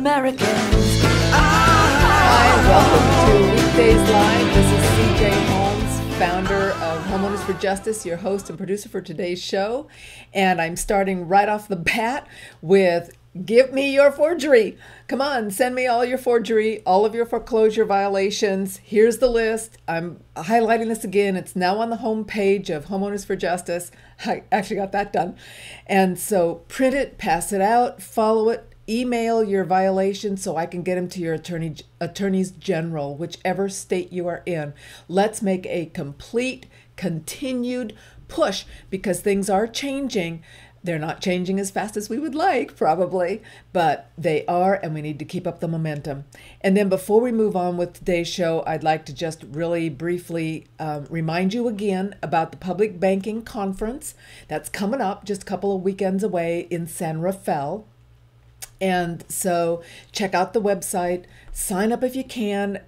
Americans. Hi, welcome to Weekdays Live. This is CJ Holmes, founder of Homeowners for Justice, your host and producer for today's show. And I'm starting right off the bat with give me your forgery. Come on, send me all your forgery, all of your foreclosure violations. Here's the list. I'm highlighting this again. It's now on the home page of Homeowners for Justice. I actually got that done. And so print it, pass it out, follow it, email your violations so I can get them to your attorneys general, whichever state you are in. Let's make a complete, continued push because things are changing. They're not changing as fast as we would like, probably, but they are, and we need to keep up the momentum. And then before we move on with today's show, I'd like to just really briefly remind you again about the Public Banking Conference that's coming up just a couple of weekends away in San Rafael. And so check out the website, sign up if you can,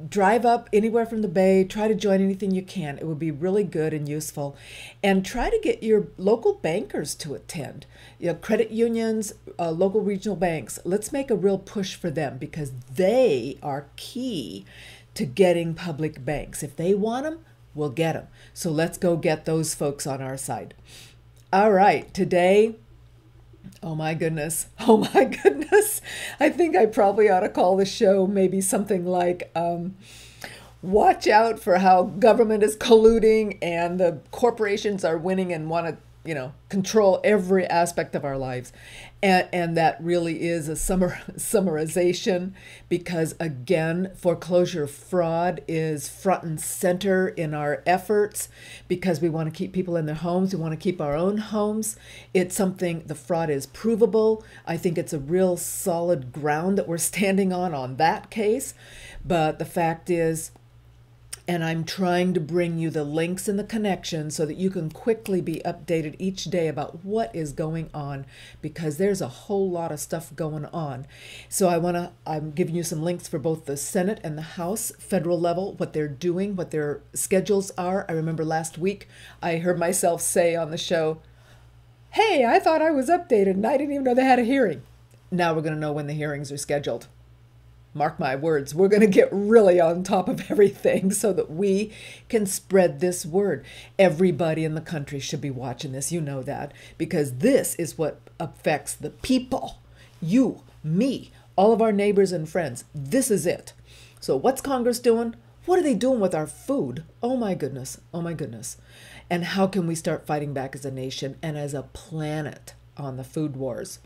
drive up anywhere from the Bay, try to join anything you can. It would be really good and useful. And try to get your local bankers to attend. You know, credit unions, local regional banks. Let's make a real push for them because they are key to getting public banks. If they want them, we'll get them. So let's go get those folks on our side. All right, today, oh my goodness. I think I probably ought to call the show maybe something like, watch out for how government is colluding and the corporations are winning and want to, control every aspect of our lives. And that really is a summarization because, again, foreclosure fraud is front and center in our efforts because we want to keep people in their homes. We want to keep our own homes. It's something, the fraud is provable. I think it's a real solid ground that we're standing on that case. But the fact is, and I'm trying to bring you the links and the connections so that you can quickly be updated each day about what is going on because there's a whole lot of stuff going on. So I'm giving you some links for both the Senate and the House, federal level, what they're doing, what their schedules are. I remember last week I heard myself say on the show, hey, I thought I was updated and I didn't even know they had a hearing. Now we're going to know when the hearings are scheduled. Mark my words, we're going to get really on top of everything so that we can spread this word. Everybody in the country should be watching this. You know that because this is what affects the people. You, me, all of our neighbors and friends. This is it. So what's Congress doing? What are they doing with our food? Oh my goodness. Oh my goodness. And how can we start fighting back as a nation and as a planet on the food wars?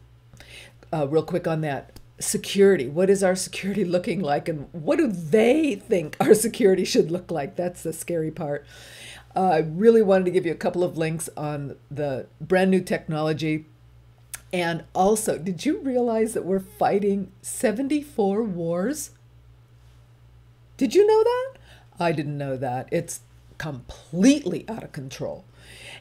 Real quick on that. Security. What is our security looking like and what do they think our security should look like? That's the scary part. I really wanted to give you a couple of links on the brand new technology. And also, did you realize that we're fighting 74 wars? Did you know that? I didn't know that. It's completely out of control.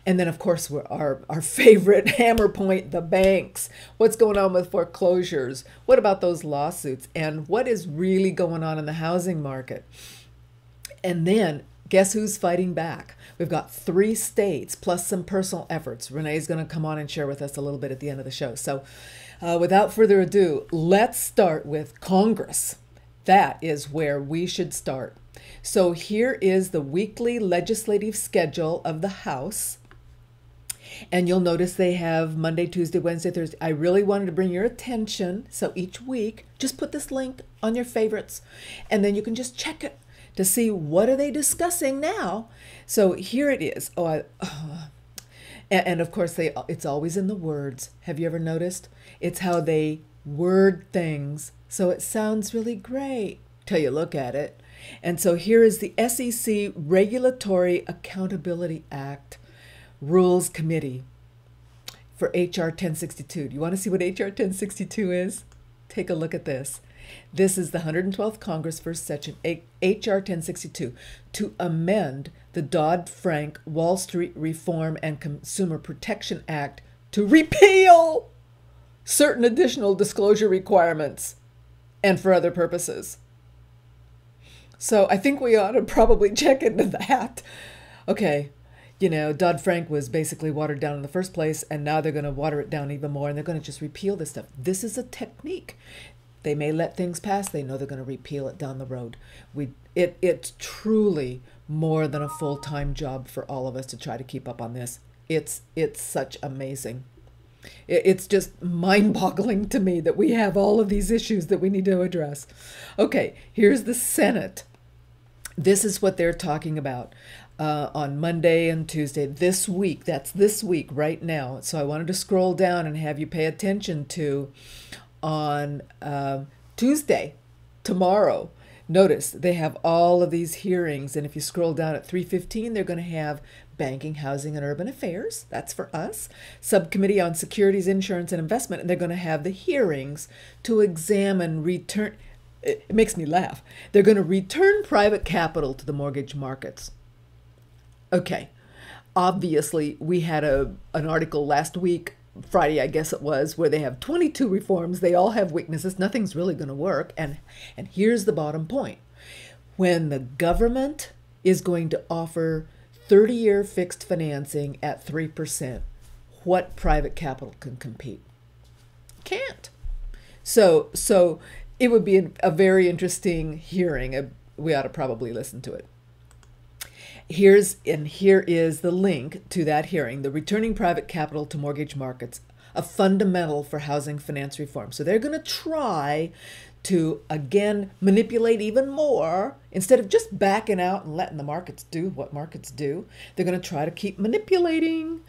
And then, of course, our favorite hammer point, the banks. What's going on with foreclosures? What about those lawsuits? And what is really going on in the housing market? And then, guess who's fighting back? We've got 3 states plus some personal efforts. Renee's going to come on and share with us a little bit at the end of the show. So without further ado, let's start with Congress. That is where we should start. So here is the weekly legislative schedule of the House. And you'll notice they have Monday, Tuesday, Wednesday, Thursday. I really wanted to bring your attention. So each week, just put this link on your favorites. And then you can just check it to see what are they discussing now. So here it is. And of course, it's always in the words. Have you ever noticed? It's how they word things. So it sounds really great till you look at it. And so here is the SEC Regulatory Accountability Act Rules Committee for HR 1062. Do you want to see what HR 1062 is? Take a look at this. This is the 112th Congress, first session, HR 1062, to amend the Dodd-Frank Wall Street Reform and Consumer Protection Act to repeal certain additional disclosure requirements and for other purposes. So I think we ought to probably check into that. Okay, Dodd-Frank was basically watered down in the first place, and now they're going to water it down even more, and they're going to just repeal this stuff. This is a technique. They may let things pass. They know they're going to repeal it down the road. It's truly more than a full-time job for all of us to try to keep up on this. It's such amazing. It's just mind-boggling to me that we have all of these issues that we need to address. Okay, here's the Senate. This is what they're talking about on Monday and Tuesday this week. That's this week right now. So I wanted to scroll down and have you pay attention to on Tuesday, tomorrow. Notice they have all of these hearings, and if you scroll down at 3:15, they're going to have Banking, Housing, and Urban Affairs. That's for us. Subcommittee on Securities, Insurance, and Investment, and they're going to have the hearings to examine return. It makes me laugh. They're going to return private capital to the mortgage markets. Okay, obviously we had an article last week, Friday I guess it was, where they have 22 reforms. They all have weaknesses. Nothing's really going to work. And here's the bottom point. When the government is going to offer 30-year fixed financing at 3%, what private capital can compete? Can't. So it would be a very interesting hearing. We ought to probably listen to it. Here is the link to that hearing, the Returning Private Capital to Mortgage Markets, a fundamental for housing finance reform. So they're going to try to, again, manipulate even more. Instead of just backing out and letting the markets do what markets do, they're going to try to keep manipulating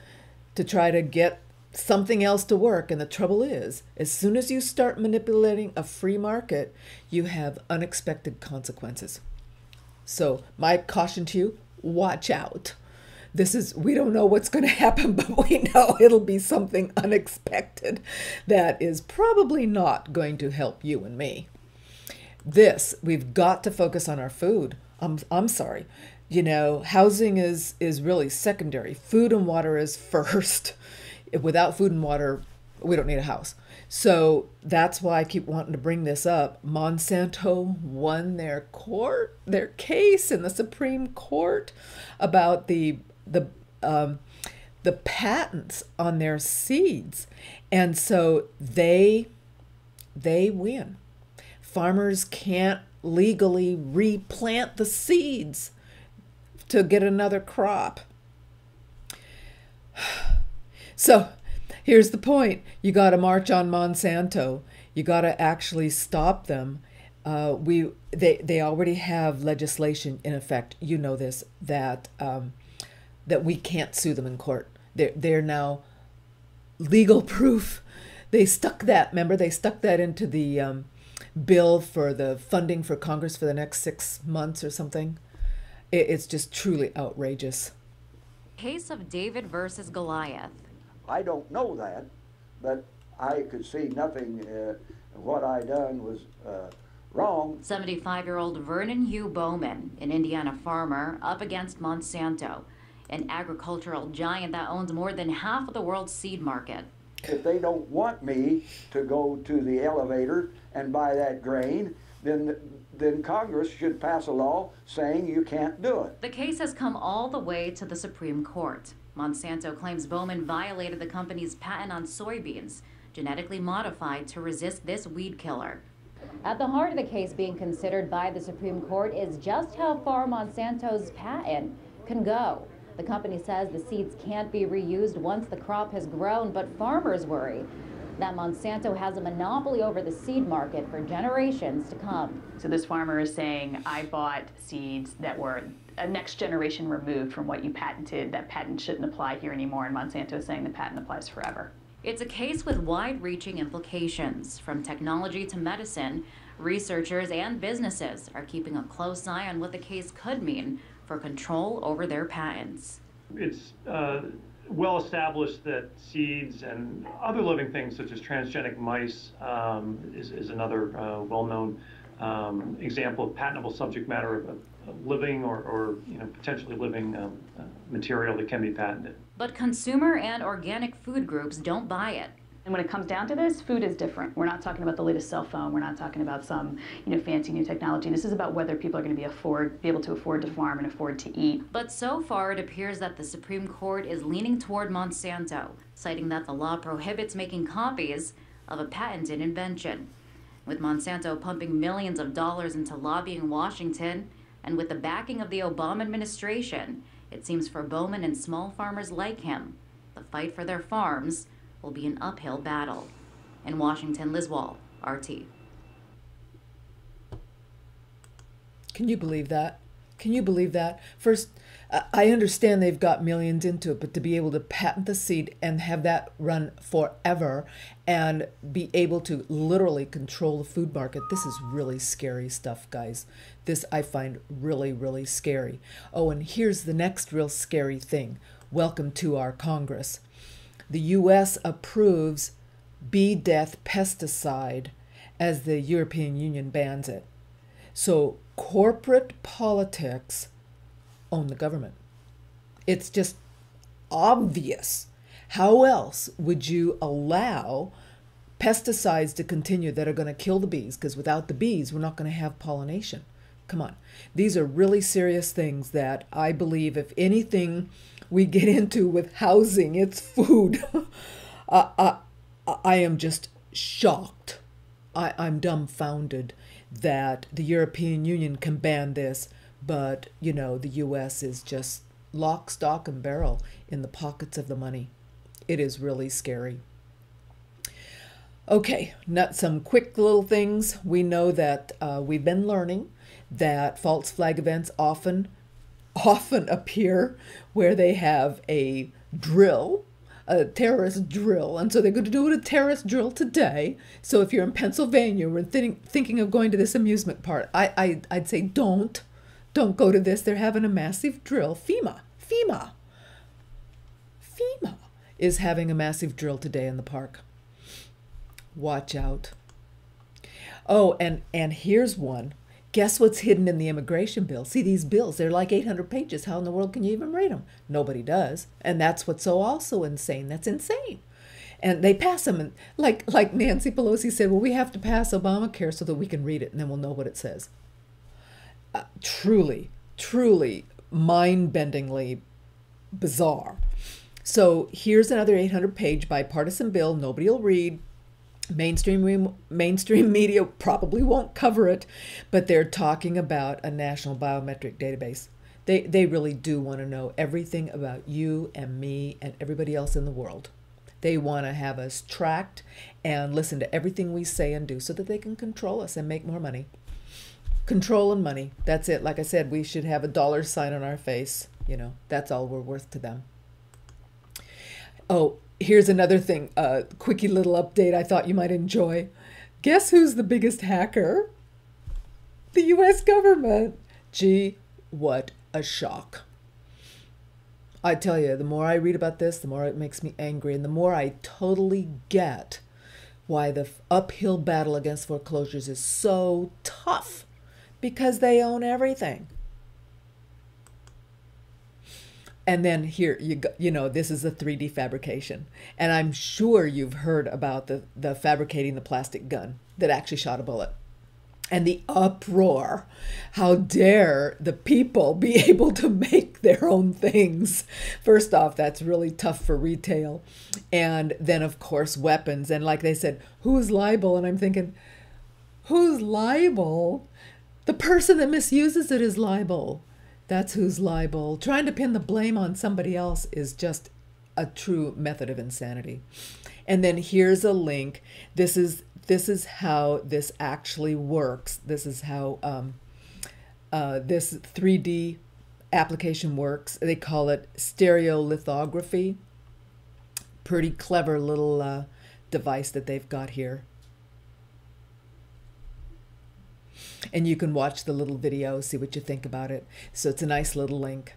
to try to get something else to work. And the trouble is, as soon as you start manipulating a free market, you have unexpected consequences. So my caution to you, watch out. We don't know what's going to happen, but we know it'll be something unexpected that is probably not going to help you and me. We've got to focus on our food. I'm sorry. Housing is really secondary. Food and water is first. Without food and water, we don't need a house. So that's why I keep wanting to bring this up. Monsanto won their case in the Supreme Court about the patents on their seeds. And so they win. Farmers can't legally replant the seeds to get another crop. So here's the point. You got to march on Monsanto. You got to actually stop them. They already have legislation in effect. You know this, that we can't sue them in court. They're now legal proof. They stuck that. Remember, they stuck that into the bill for the funding for Congress for the next 6 months or something. It's just truly outrageous. Case of David versus Goliath. I don't know that, but I could see nothing, what I done was wrong. 75-year-old Vernon Hugh Bowman, an Indiana farmer, up against Monsanto, an agricultural giant that owns more than half of the world's seed market. If they don't want me to go to the elevator and buy that grain, then Congress should pass a law saying you can't do it. The case has come all the way to the Supreme Court. Monsanto claims Bowman violated the company's patent on soybeans, genetically modified to resist this weed killer. At the heart of the case being considered by the Supreme Court is just how far Monsanto's patent can go. The company says the seeds can't be reused once the crop has grown, but farmers worry that Monsanto has a monopoly over the seed market for generations to come. So this farmer is saying, I bought seeds that were a next generation removed from what you patented. That patent shouldn't apply here anymore, and Monsanto is saying the patent applies forever. It's a case with wide-reaching implications. From technology to medicine, researchers and businesses are keeping a close eye on what the case could mean for control over their patents. It's well established that seeds and other living things such as transgenic mice is another well-known example of patentable subject matter of living or potentially living material that can be patented. But consumer and organic food groups don't buy it. And when it comes down to this, food is different. We're not talking about the latest cell phone. We're not talking about some fancy new technology. This is about whether people are going to be able to afford to farm and afford to eat. But so far, it appears that the Supreme Court is leaning toward Monsanto, citing that the law prohibits making copies of a patented invention. With Monsanto pumping millions of dollars into lobbying Washington, and with the backing of the Obama administration, it seems for Bowman and small farmers like him, the fight for their farms will be an uphill battle. In Washington, Liz Wall, RT. Can you believe that? Can you believe that? First, I understand they've got millions into it, but to be able to patent the seed and have that run forever and be able to literally control the food market, this is really scary stuff, guys. This I find really, really scary. Oh, and here's the next real scary thing. Welcome to our Congress. The U.S. approves bee death pesticide as the European Union bans it. So corporate politics own the government. It's just obvious. How else would you allow pesticides to continue that are going to kill the bees? Because without the bees, we're not going to have pollination. Come on. These are really serious things that I believe if anything we get into with housing, it's food. I am just shocked. I'm dumbfounded that the European Union can ban this, but, you know, the U.S. is just lock, stock, and barrel in the pockets of the money. It is really scary. Okay, not some quick little things. We know that we've been learning that false flag events often appear where they have a drill, a terrorist drill, and so they're going to do a terrorist drill today. So if you're in Pennsylvania, we're thinking of going to this amusement park, I'd say don't go to this. They're having a massive drill. FEMA is having a massive drill today in the park. Watch out. Oh, and here's one. Guess what's hidden in the immigration bill? See, these bills, they're like 800 pages. How in the world can you even read them? Nobody does. And that's what's so also insane. That's insane. And they pass them, and like Nancy Pelosi said, well, we have to pass Obamacare so that we can read it, and then we'll know what it says. Truly mind-bendingly bizarre. So here's another 800-page bipartisan bill nobody will read. Mainstream media probably won't cover it, but they're talking about a national biometric database. They really do want to know everything about you and me and everybody else in the world. They want to have us tracked and listen to everything we say and do so that they can control us and make more money. Control and money. That's it. Like I said, we should have a dollar sign on our face. You know, that's all we're worth to them. Oh, here's another thing, a quickie little update I thought you might enjoy. Guess who's the biggest hacker? The U.S. government. Gee, what a shock. I tell you, the more I read about this, the more it makes me angry, and the more I totally get why the uphill battle against foreclosures is so tough, because they own everything. And then here, you know, this is a 3D fabrication. And I'm sure you've heard about the fabricating the plastic gun that actually shot a bullet. And the uproar. How dare the people be able to make their own things? First off, that's really tough for retail. And then, of course, weapons. And like they said, who's liable? And I'm thinking, who's liable? The person that misuses it is liable. That's who's liable. Trying to pin the blame on somebody else is just a true method of insanity. And then here's a link. This is how this actually works. This is how this 3D application works. They call it stereolithography. Pretty clever little device that they've got here. And you can watch the little video, see what you think about it. So it's a nice little link.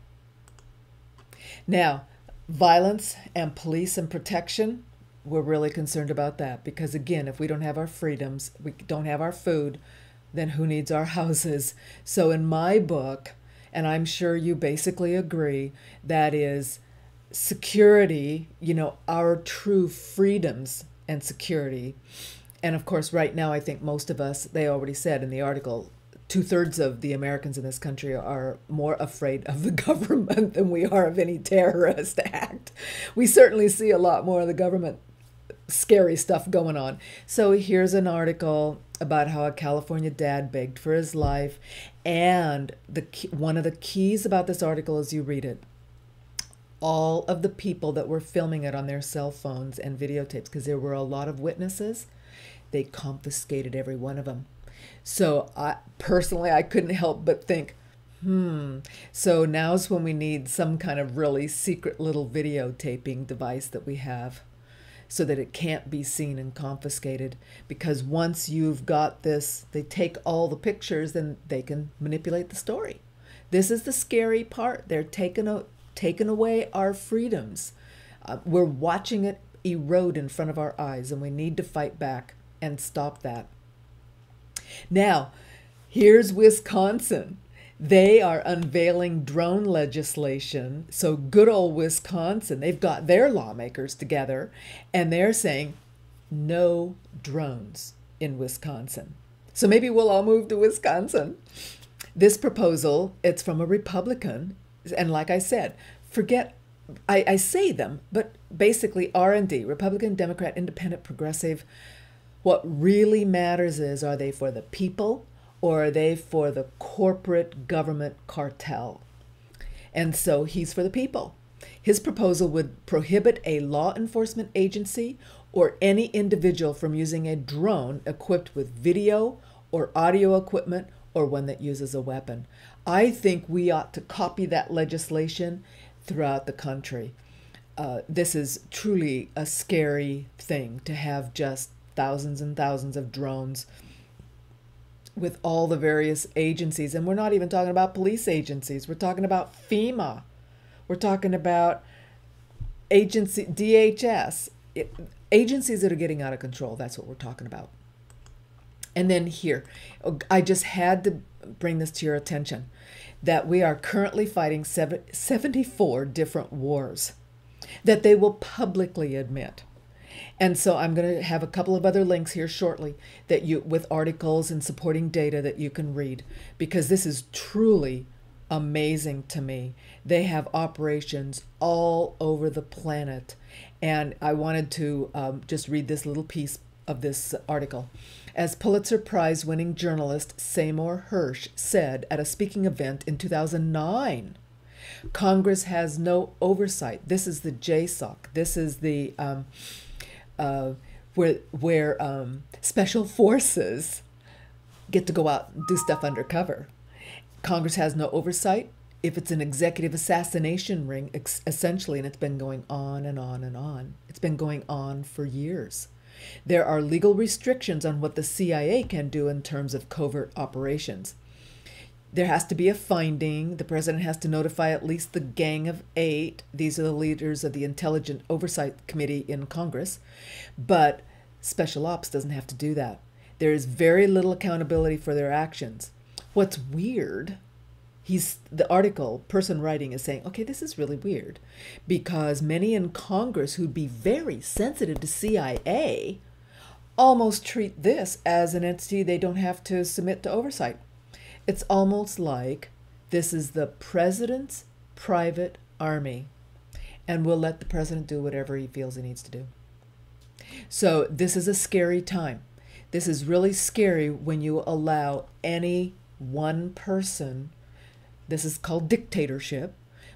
Now, violence and police and protection, we're really concerned about that. Because again, if we don't have our freedoms, we don't have our food, then who needs our houses? So in my book, and I'm sure you basically agree, that is security, you know, our true freedoms and security. And of course, right now, I think most of us, they already said in the article, 2/3 of the Americans in this country are more afraid of the government than we are of any terrorist act. We certainly see a lot more of the government scary stuff going on. So here's an article about how a California dad begged for his life. And one of the keys about this article as you read it, all of the people that were filming it on their cell phones and videotapes, because there were a lot of witnesses, they confiscated every one of them. So I couldn't help but think, so now's when we need some kind of really secret little videotaping device that we have so that it can't be seen and confiscated. Because once you've got this, they take all the pictures, then they can manipulate the story. This is the scary part. They're taking away our freedoms. We're watching it erode in front of our eyes, and we need to fight back and stop that. Now, here's Wisconsin. They are unveiling drone legislation. So good old Wisconsin, they've got their lawmakers together, and they're saying no drones in Wisconsin. So maybe we'll all move to Wisconsin. This proposal, it's from a Republican. And like I said, I say them, but basically R&D, Republican, Democrat, Independent, Progressive. What really matters is, are they for the people or are they for the corporate government cartel? And so he's for the people. His proposal would prohibit a law enforcement agency or any individual from using a drone equipped with video or audio equipment or one that uses a weapon. I think we ought to copy that legislation throughout the country. This is truly a scary thing to have just thousands and thousands of drones with all the various agencies. And we're not even talking about police agencies. We're talking about FEMA. We're talking about DHS. Agencies that are getting out of control. That's what we're talking about. And then here, I just had to bring this to your attention, that we are currently fighting 74 different wars that they will publicly admit. And so I'm going to have a couple of other links here shortly with articles and supporting data that you can read, because this is truly amazing to me. They have operations all over the planet. And I wanted to just read this little piece of this article. As Pulitzer Prize winning journalist Seymour Hersh said at a speaking event in 2009, Congress has no oversight. This is the JSOC. This is the where special forces get to go out and do stuff undercover. Congress has no oversight. If it's an executive assassination ring, essentially, and it's been going on and on and on. It's been going on for years. There are legal restrictions on what the CIA can do in terms of covert operations. There has to be a finding. The president has to notify at least the Gang of Eight. These are the leaders of the Intelligence Oversight Committee in Congress. But Special Ops doesn't have to do that. There is very little accountability for their actions. What's weird, the person writing is saying, okay, this is really weird, because many in Congress who'd be very sensitive to CIA almost treat this as an entity they don't have to submit to oversight. It's almost like this is the president's private army, and we'll let the president do whatever he feels he needs to do. So this is a scary time. This is really scary when you allow any one person, this is called dictatorship,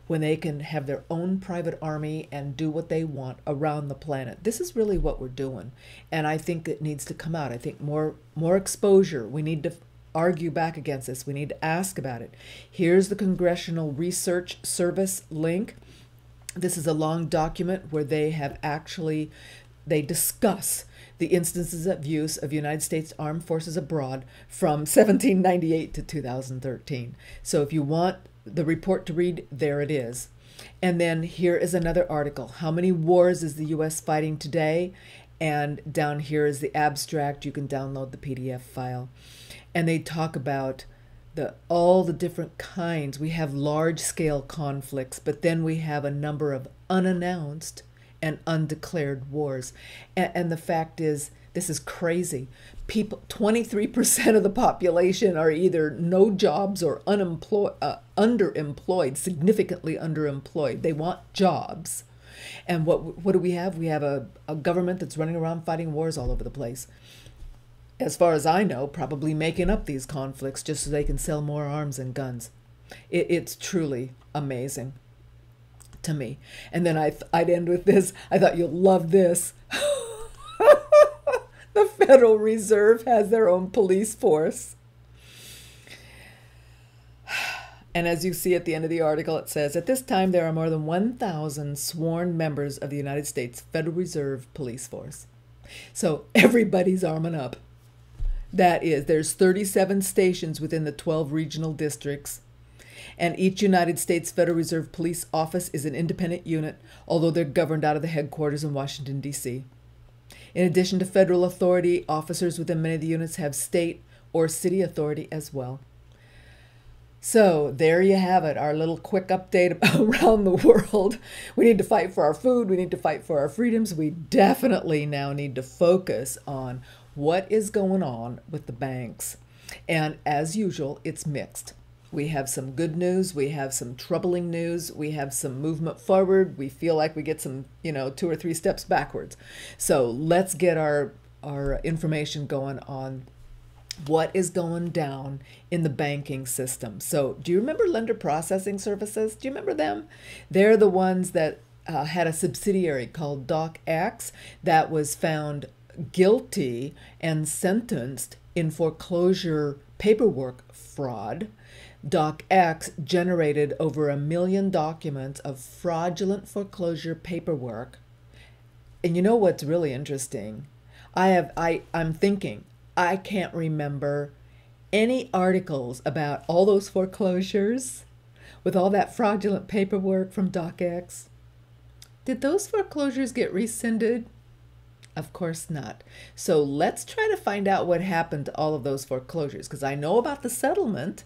when they can have their own private army and do what they want around the planet. This is really what we're doing, and I think it needs to come out. I think more exposure. We need to argue back against this. We need to ask about it. Here's the Congressional Research Service link. This is a long document where they discuss the instances of use of United States Armed Forces abroad from 1798 to 2013. So if you want the report to read, there it is. And then here is another article. How many wars is the U.S. fighting today? And down here is the abstract. You can download the PDF file. And they talk about all the different kinds. We have large-scale conflicts, but then we have a number of unannounced and undeclared wars. And the fact is, this is crazy. 23% of the population are either no jobs or underemployed, significantly underemployed. They want jobs, And what do we have? We have a government that's running around fighting wars all over the place. As far as I know, probably making up these conflicts just so they can sell more arms and guns. It's truly amazing to me. And then I'd end with this. I thought you'll love this. The Federal Reserve has their own police force. And as you see at the end of the article, it says, at this time, there are more than 1,000 sworn members of the United States Federal Reserve Police Force. So everybody's arming up. That is, there's 37 stations within the 12 regional districts. And each United States Federal Reserve Police office is an independent unit, although they're governed out of the headquarters in Washington, D.C. In addition to federal authority, officers within many of the units have state or city authority as well. So there you have it, our little quick update around the world. We need to fight for our food. We need to fight for our freedoms. We definitely now need to focus on what is going on with the banks. And as usual, it's mixed. We have some good news. We have some troubling news. We have some movement forward. We feel like we get some, 2 or 3 steps backwards. So let's get our information going on what is going down in the banking system. So do you remember lender processing services? Do you remember them? They're the ones that had a subsidiary called DocX that was found guilty and sentenced in foreclosure paperwork fraud. DocX generated over 1 million documents of fraudulent foreclosure paperwork. And you know what's really interesting? I'm thinking, I can't remember any articles about all those foreclosures with all that fraudulent paperwork from DocX. Did those foreclosures get rescinded? Of course not. So let's try to find out what happened to all of those foreclosures, because I know about the settlement.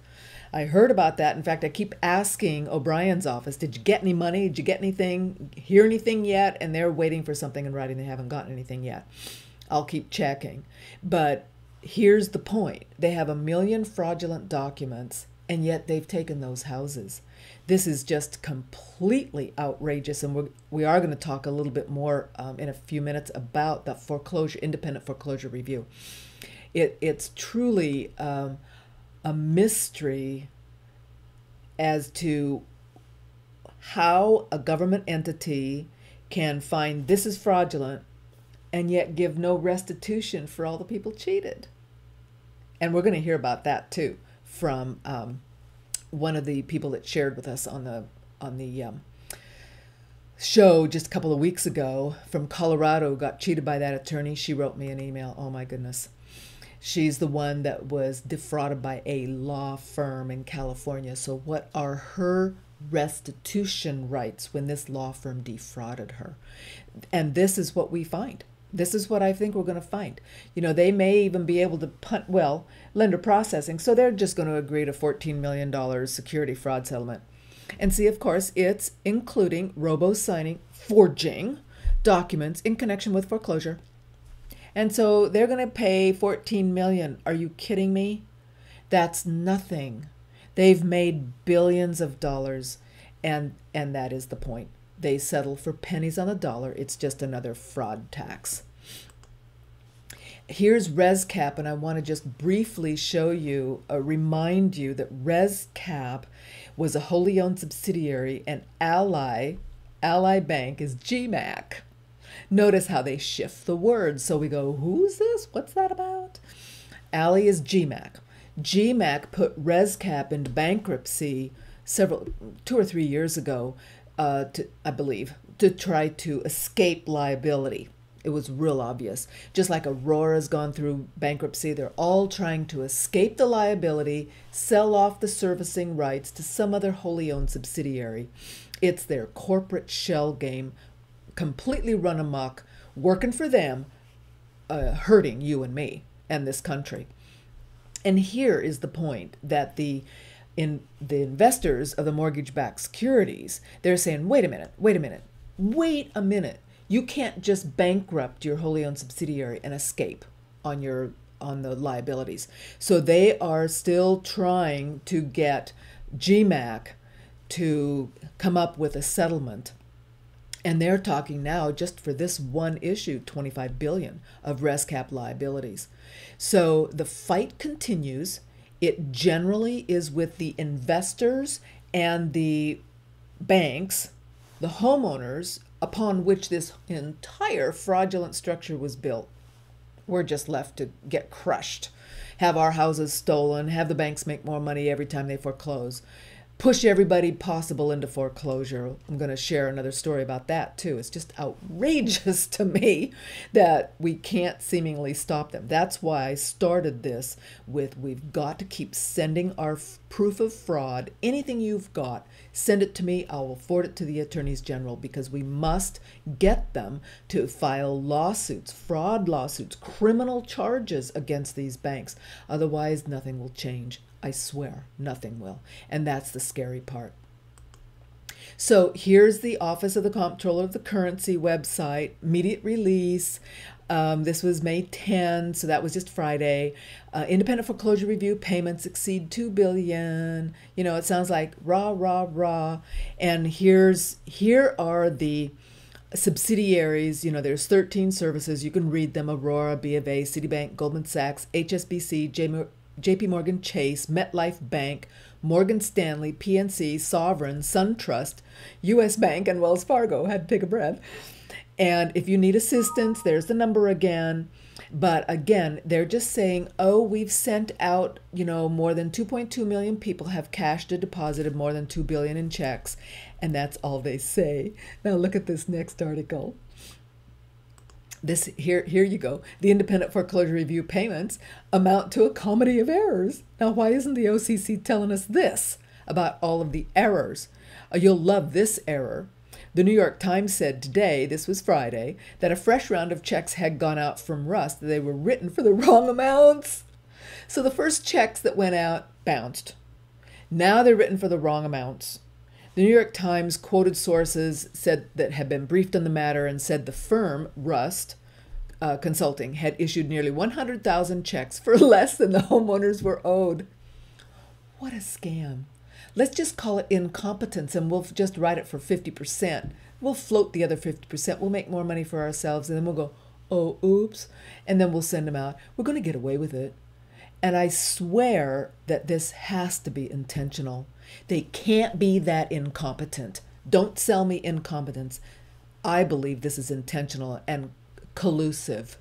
I heard about that. In fact, I keep asking O'Brien's office, did you get any money? Did you get anything? Hear anything yet? And they're waiting for something in writing. They haven't gotten anything yet. I'll keep checking. But here's the point. They have 1 million fraudulent documents, and yet they've taken those houses. This is just completely outrageous, and we are going to talk a little bit more in a few minutes about the independent foreclosure review. It's truly a mystery as to how a government entity can find this is fraudulent and yet give no restitution for all the people cheated. And we're going to hear about that too from one of the people that shared with us on the show just a couple of weeks ago from Colorado, got cheated by that attorney. She wrote me an email. Oh my goodness. She's the one that was defrauded by a law firm in California. So what are her restitution rights when this law firm defrauded her? And this is what we find. This is what I think we're going to find. They may even be able to lender processing. So they're just going to agree to $14 million security fraud settlement. And see, of course, it's including robo-signing, forging documents in connection with foreclosure. And so they're going to pay $14 million. Are you kidding me? That's nothing. They've made billions of dollars, and that is the point. They settle for pennies on the dollar. It's just another fraud tax. Here's ResCap, and I want to just briefly remind you that ResCap was a wholly owned subsidiary, and Ally Bank is GMAC. Notice how they shift the words. So we go, who's this? What's that about? Ally is GMAC. GMAC put ResCap into bankruptcy 2 or 3 years ago, I believe, to try to escape liability. It was real obvious. Just like Aurora's gone through bankruptcy, they're all trying to escape the liability, sell off the servicing rights to some other wholly owned subsidiary. It's their corporate shell game, completely run amok, working for them, hurting you and me and this country. And here is the point that the investors of the mortgage-backed securities, they're saying, wait a minute. You can't just bankrupt your wholly owned subsidiary and escape on the liabilities. So they are still trying to get GMAC to come up with a settlement. And they're talking now, just for this one issue, $25 billion of res cap liabilities. So the fight continues. It generally is with the investors and the banks, the homeowners, upon which this entire fraudulent structure was built. We're just left to get crushed, have our houses stolen, have the banks make more money every time they foreclose, push everybody possible into foreclosure. I'm going to share another story about that too. It's just outrageous to me that we can't seemingly stop them. That's why I started this with, we've got to keep sending our proof of fraud. Anything you've got, send it to me. I will forward it to the attorneys general, because we must get them to file lawsuits, fraud lawsuits, criminal charges against these banks. Otherwise, nothing will change. I swear, nothing will. And that's the scary part. So here's the Office of the Comptroller of the Currency website, immediate release. This was May 10, so that was just Friday. Independent foreclosure review payments exceed $2 billion. You know, it sounds like rah, rah, rah. And here are the subsidiaries. You know, there's 13 services. You can read them: Aurora, B of A, Citibank, Goldman Sachs, HSBC, JP Morgan Chase, MetLife Bank, Morgan Stanley, PNC, Sovereign, SunTrust, US Bank, and Wells Fargo. Had to take a breath. And if you need assistance, there's the number again. But again, they're just saying, oh, we've sent out, you know, more than 2.2 million people have cashed or deposited more than $2 billion in checks. And that's all they say. Now look at this next article. This here you go. The independent foreclosure review payments amount to a comedy of errors. Now, why isn't the OCC telling us this about all of the errors? You'll love this error. The New York Times said today, this was Friday, that a fresh round of checks had gone out from Rust. They were written for the wrong amounts. So the first checks that went out bounced. Now they're written for the wrong amounts. The New York Times quoted sources said that had been briefed on the matter and said the firm, Rust Consulting, had issued nearly 100,000 checks for less than the homeowners were owed. What a scam. Let's just call it incompetence, and we'll just write it for 50%. We'll float the other 50%. We'll make more money for ourselves, and then we'll go, oh, oops, and then we'll send them out. We're going to get away with it. And I swear that this has to be intentional. They can't be that incompetent. Don't sell me incompetence. I believe this is intentional and collusive.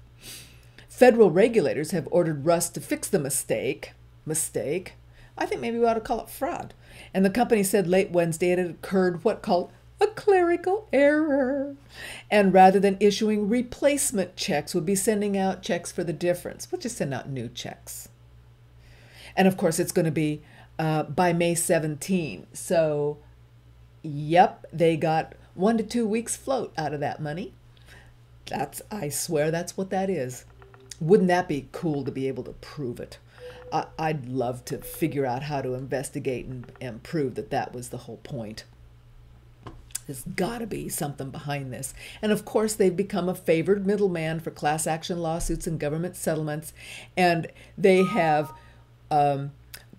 Federal regulators have ordered Rust to fix the mistake. I think maybe we ought to call it fraud. And the company said late Wednesday it had occurred what called a clerical error. And rather than issuing replacement checks, would be sending out checks for the difference. We'll just send out new checks. And of course, it's going to be by May 17. So, yep, they got 1 to 2 weeks float out of that money. I swear that's what that is. Wouldn't that be cool to be able to prove it? I'd love to figure out how to investigate and prove that that was the whole point. There's got to be something behind this. And of course, they've become a favored middleman for class action lawsuits and government settlements. And they have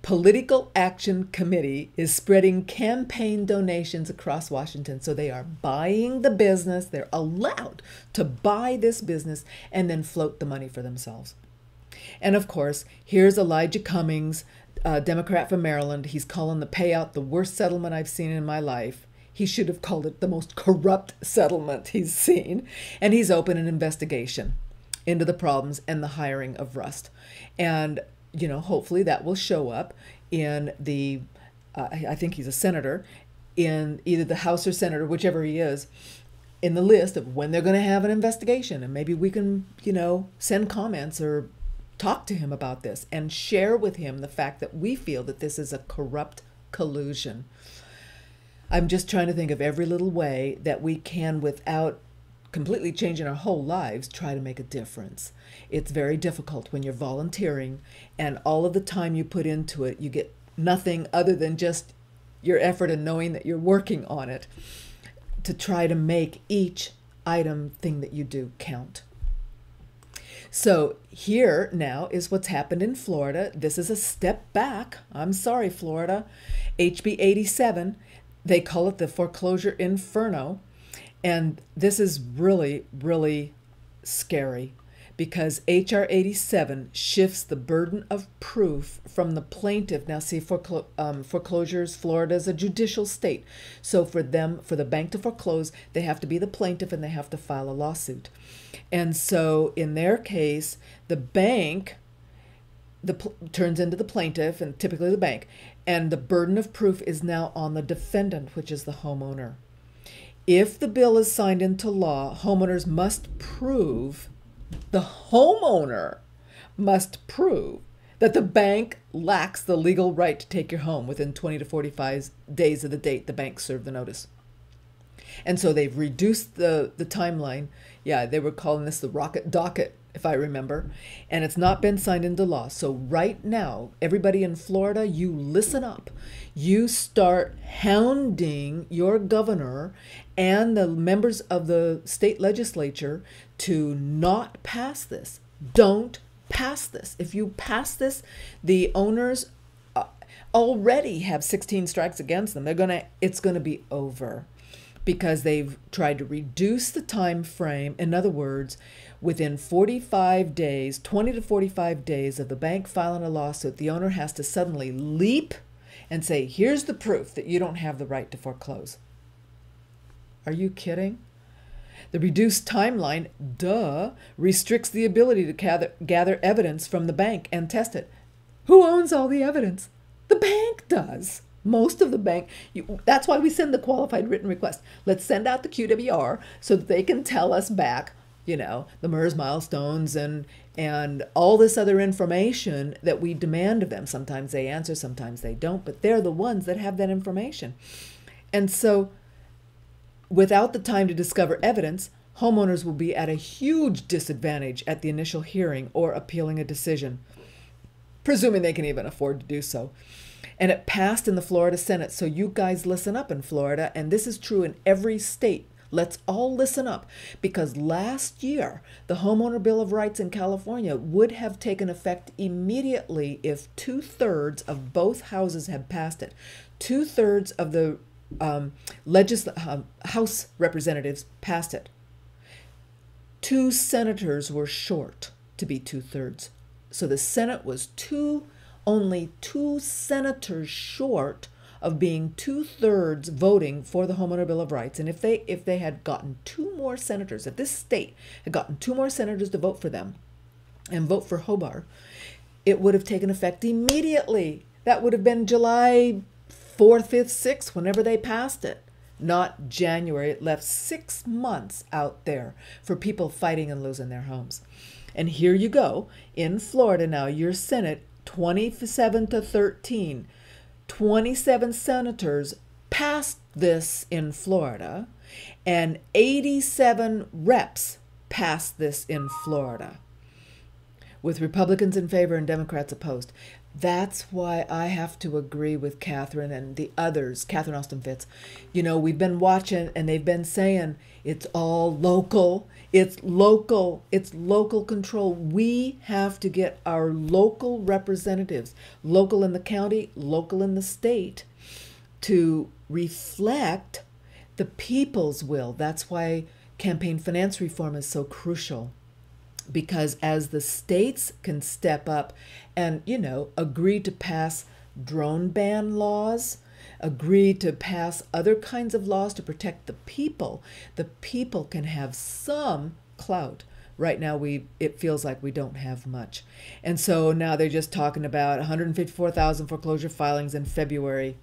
Political Action Committee is spreading campaign donations across Washington. So they are buying the business. They're allowed to buy this business and then float the money for themselves. And of course, here's Elijah Cummings, Democrat from Maryland. He's calling the payout the worst settlement I've seen in my life. He should have called it the most corrupt settlement he's seen. And he's opened an investigation into the problems and the hiring of Rust. And, you know, hopefully that will show up in the, I think he's a senator, in either the House or Senate or whichever he is, in the list of when they're going to have an investigation. And maybe we can, you know, send comments or talk to him about this and share with him the fact that we feel that this is a corrupt collusion. I'm just trying to think of every little way that we can, without completely changing our whole lives, try to make a difference. It's very difficult when you're volunteering and all of the time you put into it, you get nothing other than just your effort and knowing that you're working on it to try to make each thing that you do count. So here now is what's happened in Florida. This is a step back. I'm sorry, Florida. HB 87, they call it the foreclosure inferno. And this is really, really scary because H.R. 87 shifts the burden of proof from the plaintiff. Now, see, foreclosures, Florida is a judicial state. So for the bank to foreclose, they have to be the plaintiff and they have to file a lawsuit. And so in their case, the bank turns into the plaintiff, and typically the bank, and the burden of proof is now on the defendant, which is the homeowner. If the bill is signed into law, homeowners must prove, the homeowner must prove that the bank lacks the legal right to take your home within 20 to 45 days of the date the bank served the notice. And so they've reduced the timeline. Yeah, they were calling this the rocket docket, if I remember. And it's not been signed into law. So right now, everybody in Florida, you listen up. You start hounding your governor and the members of the state legislature to not pass this. Don't pass this. If you pass this, the owners already have 16 strikes against them. It's gonna be over, because they've tried to reduce the time frame. In other words, within 45 days, 20 to 45 days of the bank filing a lawsuit, the owner has to suddenly leap and say, here's the proof that you don't have the right to foreclose. Are you kidding? The reduced timeline, restricts the ability to gather evidence from the bank and test it. Who owns all the evidence? The bank does. Most of the bank, that's why we send the qualified written request. Let's send out the QWR so that they can tell us back, the MERS milestones and all this other information that we demand of them. Sometimes they answer, sometimes they don't, but they're the ones that have that information. And so without the time to discover evidence, homeowners will be at a huge disadvantage at the initial hearing or appealing a decision, presuming they can even afford to do so. And it passed in the Florida Senate. So you guys listen up in Florida. And this is true in every state. Let's all listen up, because last year, the Homeowner Bill of Rights in California would have taken effect immediately if 2/3 of both houses had passed it. 2/3 of the House representatives passed it. 2 senators were short to be 2/3. So the Senate was only 2 senators short of being 2/3 voting for the Homeowner Bill of Rights. And if they had gotten 2 more senators, if this state had gotten 2 more senators to vote for them and vote for Hobart, it would have taken effect immediately. That would have been July 4th, 5th, 6th, whenever they passed it. Not January. It left 6 months out there for people fighting and losing their homes. And here you go. In Florida now, your Senate, 27-13. 27 senators passed this in Florida, and 87 reps passed this in Florida, with Republicans in favor and Democrats opposed. That's why I have to agree with Catherine and the others, Catherine Austin Fitts. We've been watching, and they've been saying it's all local. It's local. It's local control. We have to get our local representatives, local in the county, local in the state, to reflect the people's will. That's why campaign finance reform is so crucial. Because as the states can step up and, agree to pass drone ban laws, agree to pass other kinds of laws to protect the people can have some clout. Right now, it feels like we don't have much. And so now they're just talking about 154,000 foreclosure filings in February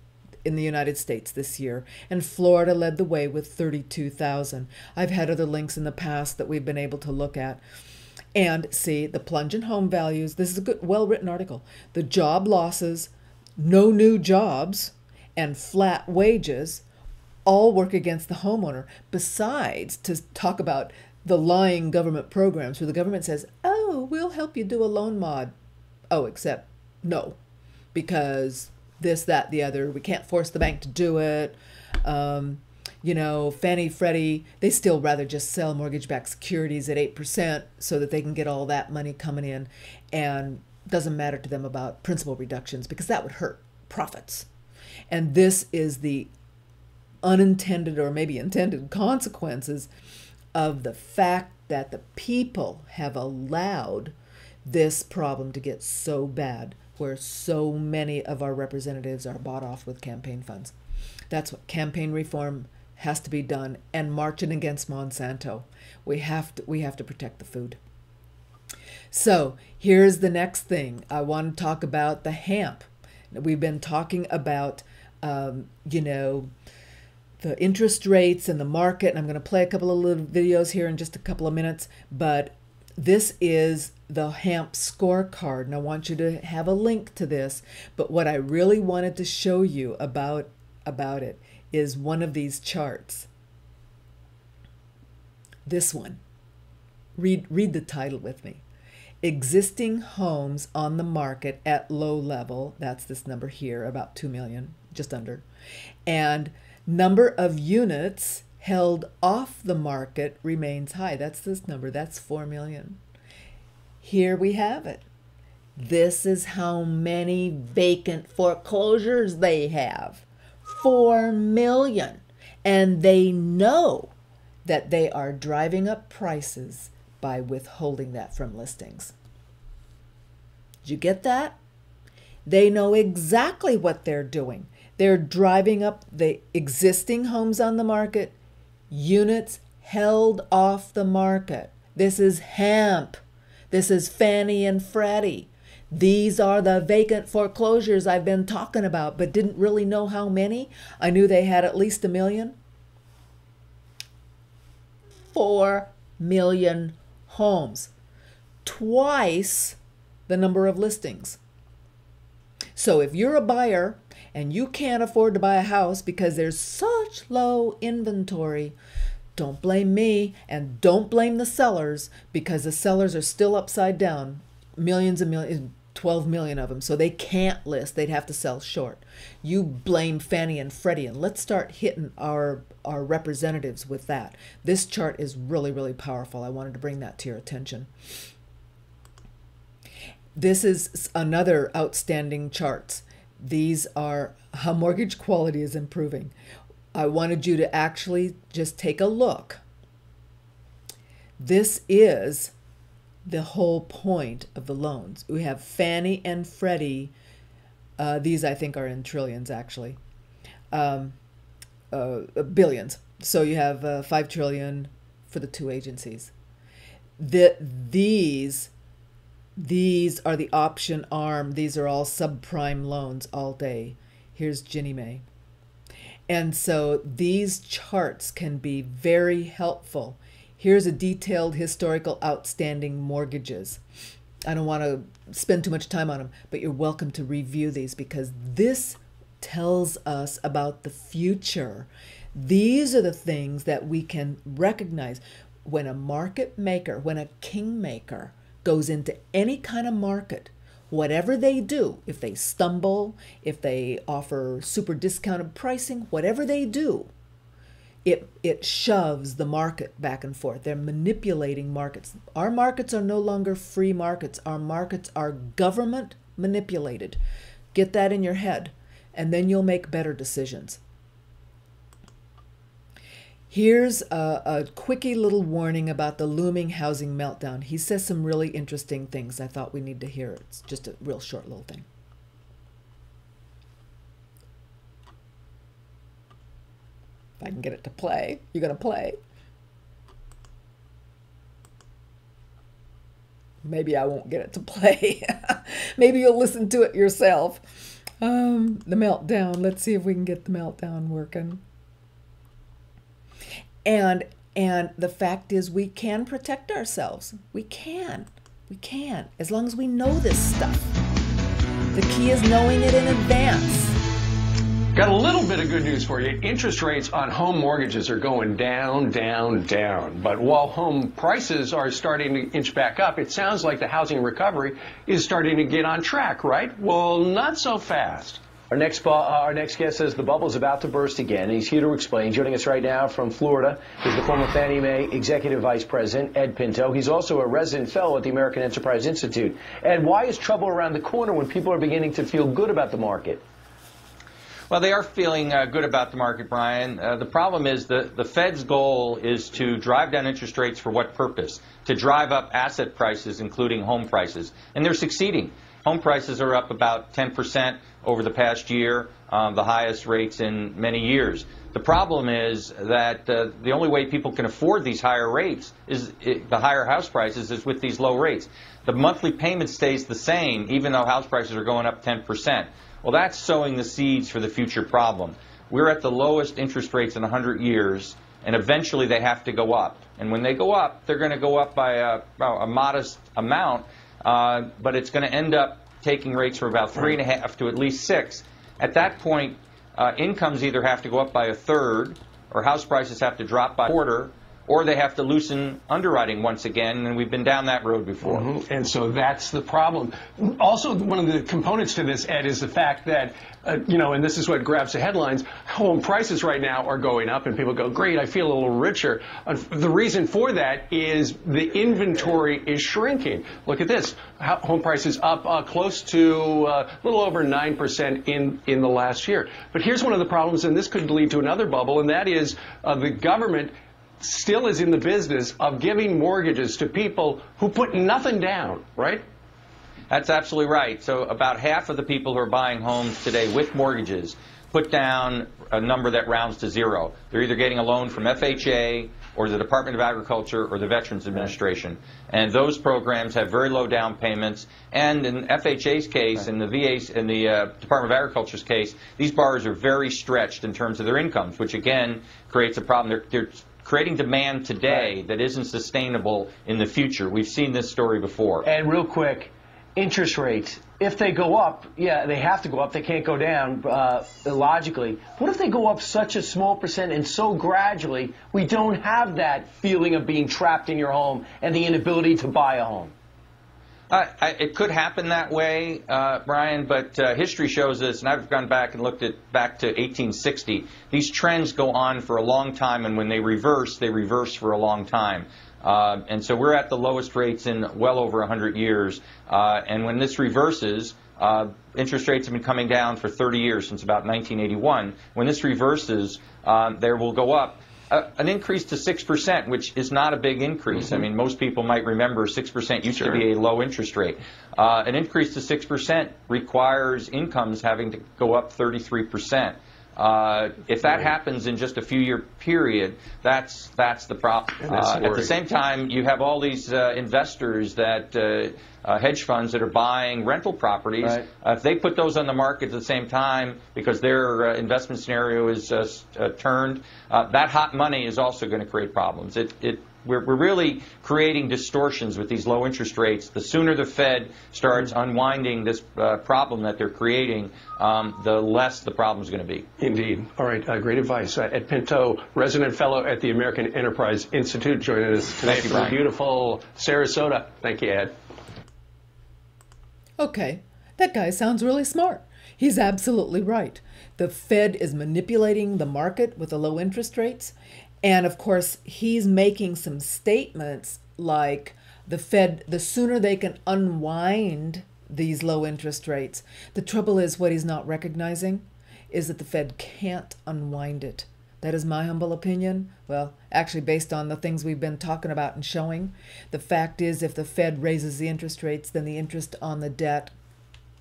in the United States this year. And Florida led the way with 32,000. I've had other links in the past that we've been able to look at. And see, the plunge in home values. This is a good, well-written article. The job losses, no new jobs, and flat wages all work against the homeowner. Besides, to talk about the lying government programs where the government says, oh, we'll help you do a loan mod. Oh, except no, because this, that, the other. We can't force the bank to do it. Fannie, Freddie, they still rather just sell mortgage-backed securities at 8% so that they can get all that money coming in, and doesn't matter to them about principal reductions because that would hurt profits. And this is the unintended or maybe intended consequences of the fact that the people have allowed this problem to get so bad, where so many of our representatives are bought off with campaign funds. That's what campaign reform has to be done, and marching against Monsanto. We have to protect the food. So here's the next thing. I want to talk about the hemp. We've been talking about, the interest rates and the market, and I'm going to play a couple of little videos here in just a couple of minutes, but this is the hemp scorecard, and I want you to have a link to this, but what I really wanted to show you about it is one of these charts. This one. Read the title with me. Existing homes on the market at low level, that's this number here, about 2 million, just under, and number of units held off the market remains high. That's this number. That's 4 million. Here we have it. This is how many vacant foreclosures they have. 4 million. And they know that they are driving up prices by withholding that from listings. Did you get that? They know exactly what they're doing. They're driving up the existing homes on the market, units held off the market. This is hemp. This is Fannie and Freddie. These are the vacant foreclosures I've been talking about, but didn't really know how many. I knew they had at least 1 million. 4 million homes. Twice the number of listings. So if you're a buyer and you can't afford to buy a house because there's such low inventory, don't blame me and don't blame the sellers, because the sellers are still upside down. Millions and millions, 12 million of them, so they can't list. They'd have to sell short. You blame Fannie and Freddie, and let's start hitting our representatives with that. This chart is really, really powerful. I wanted to bring that to your attention. This is another outstanding chart. These are how mortgage quality is improving. I wanted you to actually just take a look. This is the whole point of the loans. We have Fannie and Freddie. These I think are in trillions actually. Billions. So you have 5 trillion for the two agencies. These are the option arm. These are all subprime loans all day. Here's Ginnie Mae. And so these charts can be very helpful. Here's a detailed historical outstanding mortgages. I don't want to spend too much time on them, but you're welcome to review these because this tells us about the future. These are the things that we can recognize when a market maker, when a kingmaker goes into any kind of market. Whatever they do, if they stumble, if they offer super discounted pricing, whatever they do, it shoves the market back and forth. They're manipulating markets. Our markets are no longer free markets. Our markets are government manipulated. Get that in your head, and then you'll make better decisions. Here's a quickie little warning about the looming housing meltdown. He says some really interesting things I thought we need to hear. It's just a real short little thing. If I can get it to play. You gonna play? Maybe I won't get it to play. Maybe you'll listen to it yourself. The meltdown. Let's see if we can get the meltdown working. And the fact is we can protect ourselves. We can. As long as we know this stuff. The key is knowing it in advance. Got a little bit of good news for you. Interest rates on home mortgages are going down, down, down. But while home prices are starting to inch back up, it sounds like the housing recovery is starting to get on track, right? Well, not so fast. Our next guest says the bubble's about to burst again. He's here to explain. Joining us right now from Florida is the former Fannie Mae Executive Vice President, Ed Pinto. He's also a resident fellow at the American Enterprise Institute. Ed, why is trouble around the corner when people are beginning to feel good about the market? Well, they are feeling good about the market, Brian. The problem is the Fed's goal is to drive down interest rates for what purpose? To drive up asset prices, including home prices. And they're succeeding. Home prices are up about 10% over the past year, the highest rates in many years. The problem is that the only way people can afford these higher rates is the higher house prices is with these low rates. The monthly payment stays the same even though house prices are going up 10%. Well, that's sowing the seeds for the future problem. We're at the lowest interest rates in 100 years, and eventually they have to go up. And when they go up, they're going to go up by a modest amount, but it's going to end up taking rates from about 3.5 to at least 6. At that point, incomes either have to go up by a third, or house prices have to drop by a quarter, or they have to loosen underwriting once again, and we've been down that road before. And so that's the problem. Also, one of the components to this, Ed, is the fact that, and this is what grabs the headlines, home prices right now are going up, and people go, great, I feel a little richer. The reason for that is the inventory is shrinking. Look at this. Home prices up close to a little over 9% in the last year. But here's one of the problems, and this could lead to another bubble, and that is the government still is in the business of giving mortgages to people who put nothing down, right? That's absolutely right. So about half of the people who are buying homes today with mortgages put down a number that rounds to zero. They're either getting a loan from FHA or the Department of Agriculture or the Veterans Administration. And those programs have very low down payments. And in FHA's case, in the VA's, in the Department of Agriculture's case, these borrowers are very stretched in terms of their incomes, which again creates a problem. They're creating demand today that isn't sustainable in the future. We've seen this story before. And real quick, interest rates, if they go up, yeah, they have to go up. They can't go down logically. What if they go up such a small percent and so gradually we don't have that feeling of being trapped in your home and the inability to buy a home? It could happen that way, Brian, but history shows us, and I've gone back and looked back to 1860. These trends go on for a long time, and when they reverse for a long time. And so we're at the lowest rates in well over 100 years. And when this reverses, interest rates have been coming down for 30 years, since about 1981. When this reverses, they will go up. An increase to 6%, which is not a big increase. I mean, most people might remember 6% used to be a low interest rate. An increase to 6% requires incomes having to go up 33%. If that happens in just a few-year period, that's the problem. At the same time, you have all these investors that hedge funds that are buying rental properties. Right. If they put those on the market at the same time because their investment scenario is turned, that hot money is also going to create problems. We're really creating distortions with these low interest rates. The sooner the Fed starts unwinding this problem that they're creating, the less the problem is going to be. Indeed. All right. Great advice. Ed Pinto, resident fellow at the American Enterprise Institute, joining us today from beautiful Sarasota. Thank you, Ed. Okay, that guy sounds really smart. He's absolutely right. The Fed is manipulating the market with the low interest rates. And of course, he's making some statements like the Fed, the sooner they can unwind these low interest rates. The trouble is, what he's not recognizing is that the Fed can't unwind it. That is my humble opinion. Well, actually, based on the things we've been talking about and showing, the fact is if the Fed raises the interest rates, then the interest on the debt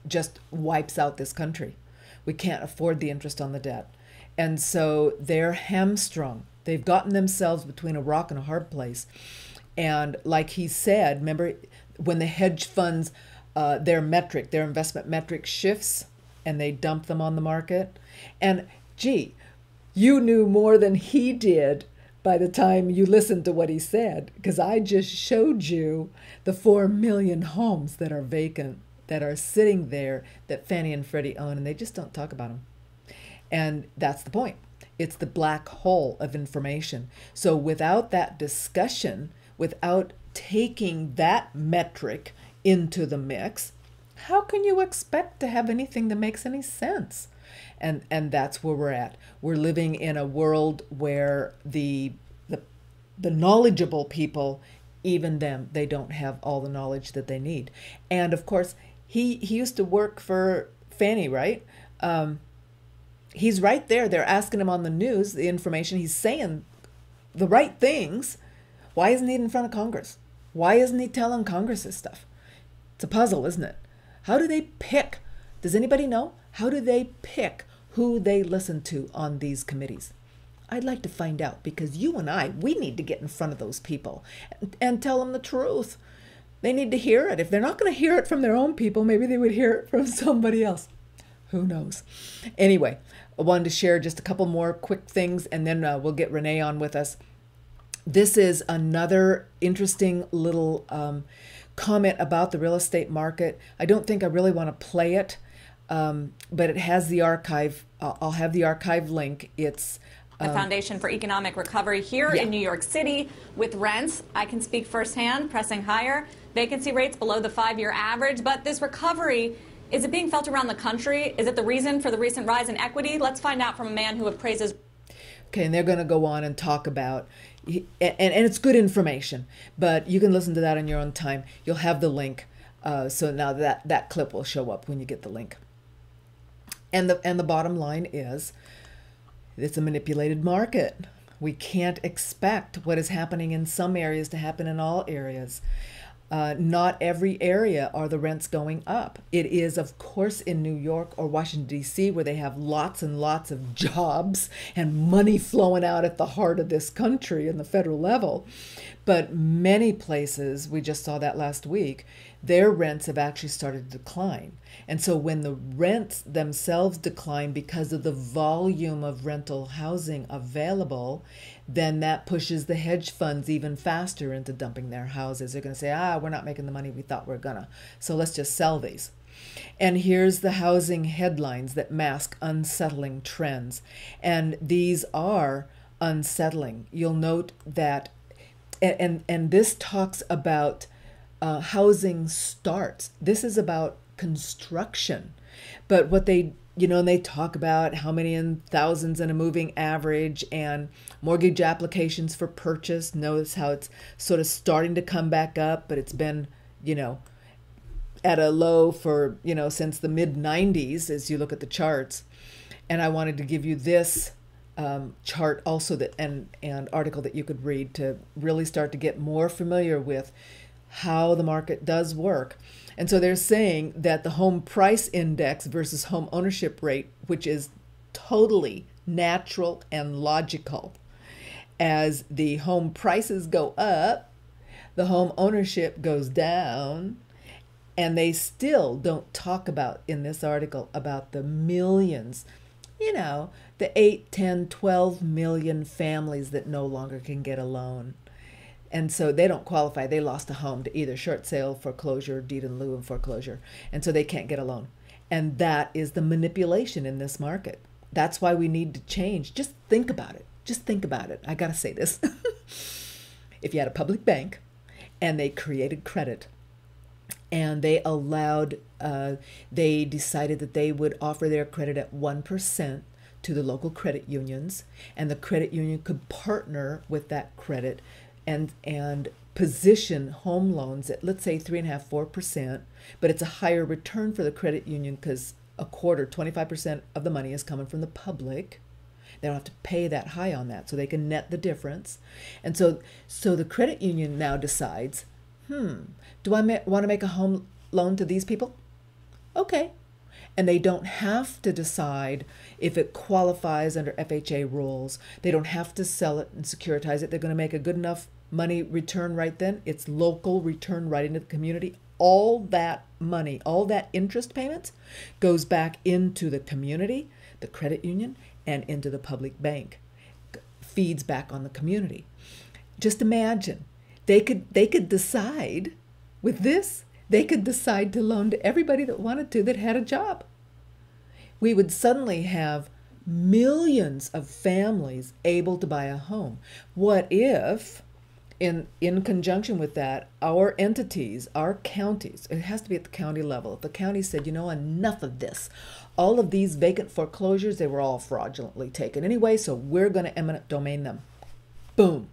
just wipes out this country. We can't afford the interest on the debt. And so they're hamstrung. They've gotten themselves between a rock and a hard place. And like he said, remember when the hedge funds, their investment metric shifts and they dump them on the market? And gee, you knew more than he did by the time you listened to what he said, because I just showed you the 4 million homes that are vacant, that are sitting there, that Fannie and Freddie own, and they just don't talk about them. And that's the point. It's the black hole of information. So without that discussion, without taking that metric into the mix, how can you expect to have anything that makes any sense? And that's where we're at. We're living in a world where the knowledgeable people, even them, they don't have all the knowledge that they need. And of course, he used to work for Fannie, right? He's right there. They're asking him on the news, the information. He's saying the right things. Why isn't he in front of Congress? Why isn't he telling Congress this stuff? It's a puzzle, isn't it? How do they pick? Does anybody know? How do they pick who they listen to on these committees? I'd like to find out, because you and I, we need to get in front of those people and tell them the truth. They need to hear it. If they're not going to hear it from their own people, maybe they would hear it from somebody else. Who knows? Anyway, I wanted to share just a couple more quick things, and then we'll get Renee on with us. This is another interesting little comment about the real estate market. I don't think I really want to play it, but it has the archive. I'll have the archive link. It's the Foundation for Economic Recovery here in New York City with rents. I can speak firsthand, pressing higher. Vacancy rates below the 5-year average. But this recovery, is it being felt around the country? Is it the reason for the recent rise in equity? Let's find out from a man who appraises. Okay, and they're going to go on and talk about, and it's good information, but you can listen to that on your own time. You'll have the link. So now that clip will show up when you get the link. And the bottom line is, it's a manipulated market. We can't expect what is happening in some areas to happen in all areas. Not every area are the rents going up. It is, of course, in New York or Washington, D.C., where they have lots and lots of jobs and money flowing out at the heart of this country in the federal level. But many places, we just saw that last week, their rents have actually started to decline. And so when the rents themselves decline because of the volume of rental housing available, then that pushes the hedge funds even faster into dumping their houses. They're going to say, we're not making the money we thought we were gonna, so let's just sell these. And here's the housing headlines that mask unsettling trends. And these are unsettling. You'll note that, and this talks about housing starts. This is about construction. But what they, and they talk about how many in thousands in a moving average, and mortgage applications for purchase. Notice how it's sort of starting to come back up, but it's been, at a low for, since the mid-90s as you look at the charts. And I wanted to give you this chart also, that and article that you could read to really start to get more familiar with how the market does work. And so they're saying that the home price index versus home ownership rate, which is totally natural and logical, as the home prices go up, the home ownership goes down. And they still don't talk about in this article about the millions, the 8, 10, 12 million families that no longer can get a loan. And so they don't qualify. They lost a home to either short sale, foreclosure, deed in lieu, and foreclosure. And so they can't get a loan. And that is the manipulation in this market. That's why we need to change. Just think about it. Just think about it. I got to say this. If you had a public bank and they created credit and they allowed, they decided that they would offer their credit at 1% to the local credit unions, and the credit union could partner with that credit and position home loans at, let's say, 3.5%, 4%, but it's a higher return for the credit union because a quarter, 25% of the money is coming from the public. They don't have to pay that high on that, so they can net the difference. And so the credit union now decides, do I want to make a home loan to these people? Okay. And they don't have to decide if it qualifies under FHA rules. They don't have to sell it and securitize it. They're going to make a good enough money return right then. It's local return right into the community. All that money, all that interest payments goes back into the community, the credit union, and into the public bank. Feeds back on the community. Just imagine, they could decide with this, they could decide to loan to everybody that wanted to that had a job. We would suddenly have millions of families able to buy a home. What if, in conjunction with that, our entities, our counties, it has to be at the county level, if the county said, enough of this. All of these vacant foreclosures, they were all fraudulently taken anyway, so we're going to eminent domain them. Boom.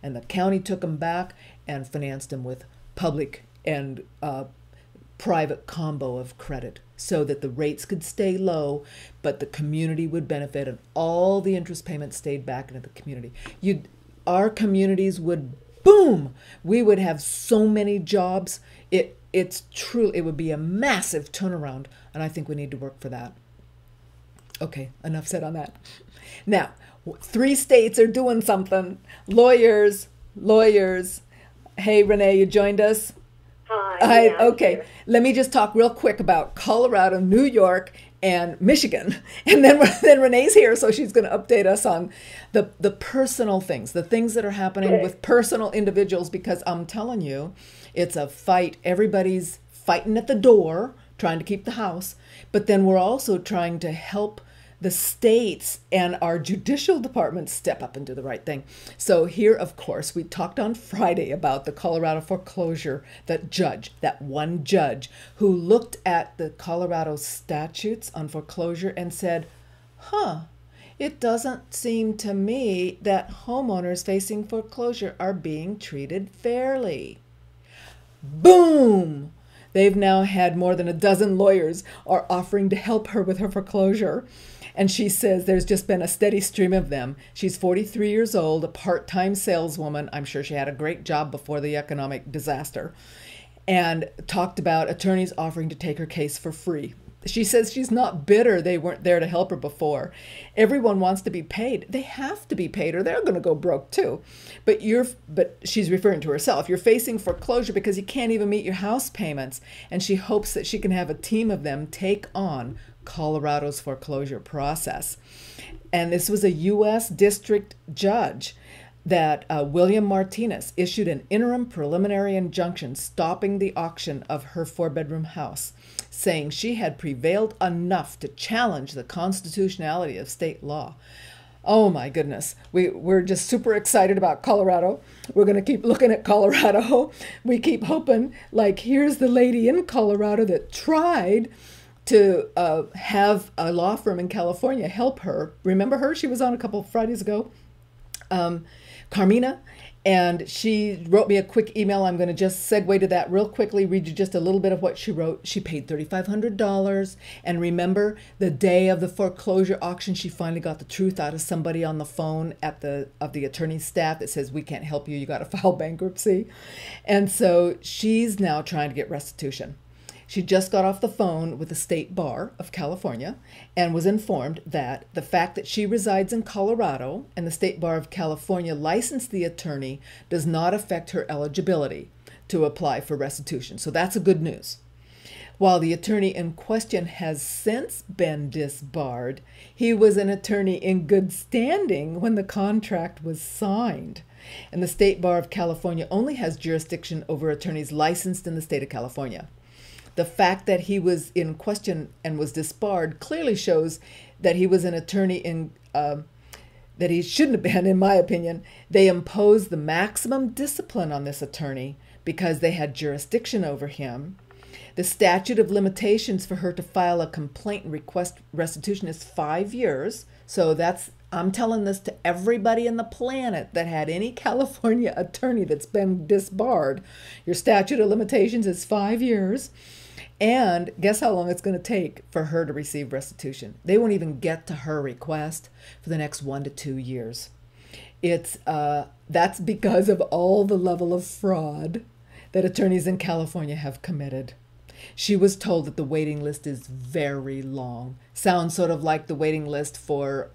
And the county took them back and financed them with public and private combo of credit. so that the rates could stay low, but the community would benefit and all the interest payments stayed back into the community. Our communities would boom. We would have so many jobs. It's true. It would be a massive turnaround, and I think we need to work for that. Okay, enough said on that. Now, 3 states are doing something. Lawyers. Hey, Renee, you joined us? Hi. Yeah, okay, let me just talk real quick about Colorado, New York, and Michigan. And then Renee's here, so she's going to update us on the personal things, the things that are happening with personal individuals, because I'm telling you, it's a fight. Everybody's fighting at the door, trying to keep the house, but then we're also trying to help the states and our judicial departments step up and do the right thing. So here, of course, we talked on Friday about the Colorado foreclosure, that one judge who looked at the Colorado statutes on foreclosure and said, it doesn't seem to me that homeowners facing foreclosure are being treated fairly. Boom! They've now had more than a dozen lawyers are offering to help her with her foreclosure. And she says there's just been a steady stream of them. She's 43 years old, a part-time saleswoman. I'm sure she had a great job before the economic disaster. And talked about attorneys offering to take her case for free. She says she's not bitter they weren't there to help her before. Everyone wants to be paid. They have to be paid or they're going to go broke too. But she's referring to herself. You're facing foreclosure because you can't even meet your house payments. And she hopes that she can have a team of them take on Colorado's foreclosure process. And this was a U.S. district judge that William Martinez issued an interim preliminary injunction stopping the auction of her 4-bedroom house, saying she had prevailed enough to challenge the constitutionality of state law. Oh my goodness. We're just super excited about Colorado. We're going to keep looking at Colorado. We keep hoping, like, here's the lady in Colorado that tried to have a law firm in California help her. Remember her? She was on a couple of Fridays ago. Carmina, and she wrote me a quick email. I'm going to just segue to that real quickly, read you just a little bit of what she wrote. She paid $3,500, and remember, the day of the foreclosure auction, she finally got the truth out of somebody on the phone of the attorney's staff that says, we can't help you, you got to file bankruptcy. And so she's now trying to get restitution. She just got off the phone with the State Bar of California and was informed that the fact that she resides in Colorado and the State Bar of California licensed the attorney does not affect her eligibility to apply for restitution. So that's a good news. While the attorney in question has since been disbarred, he was an attorney in good standing when the contract was signed. And the State Bar of California only has jurisdiction over attorneys licensed in the state of California. The fact that he was in question and was disbarred clearly shows that he was an attorney that he shouldn't have been, in my opinion. They imposed the maximum discipline on this attorney because they had jurisdiction over him. The statute of limitations for her to file a complaint and request restitution is 5 years. So I'm telling this to everybody on the planet that had any California attorney that's been disbarred. Your statute of limitations is 5 years. And guess how long it's going to take for her to receive restitution? They won't even get to her request for the next 1 to 2 years. That's because of all the level of fraud that attorneys in California have committed. She was told that the waiting list is very long. Sounds sort of like the waiting list for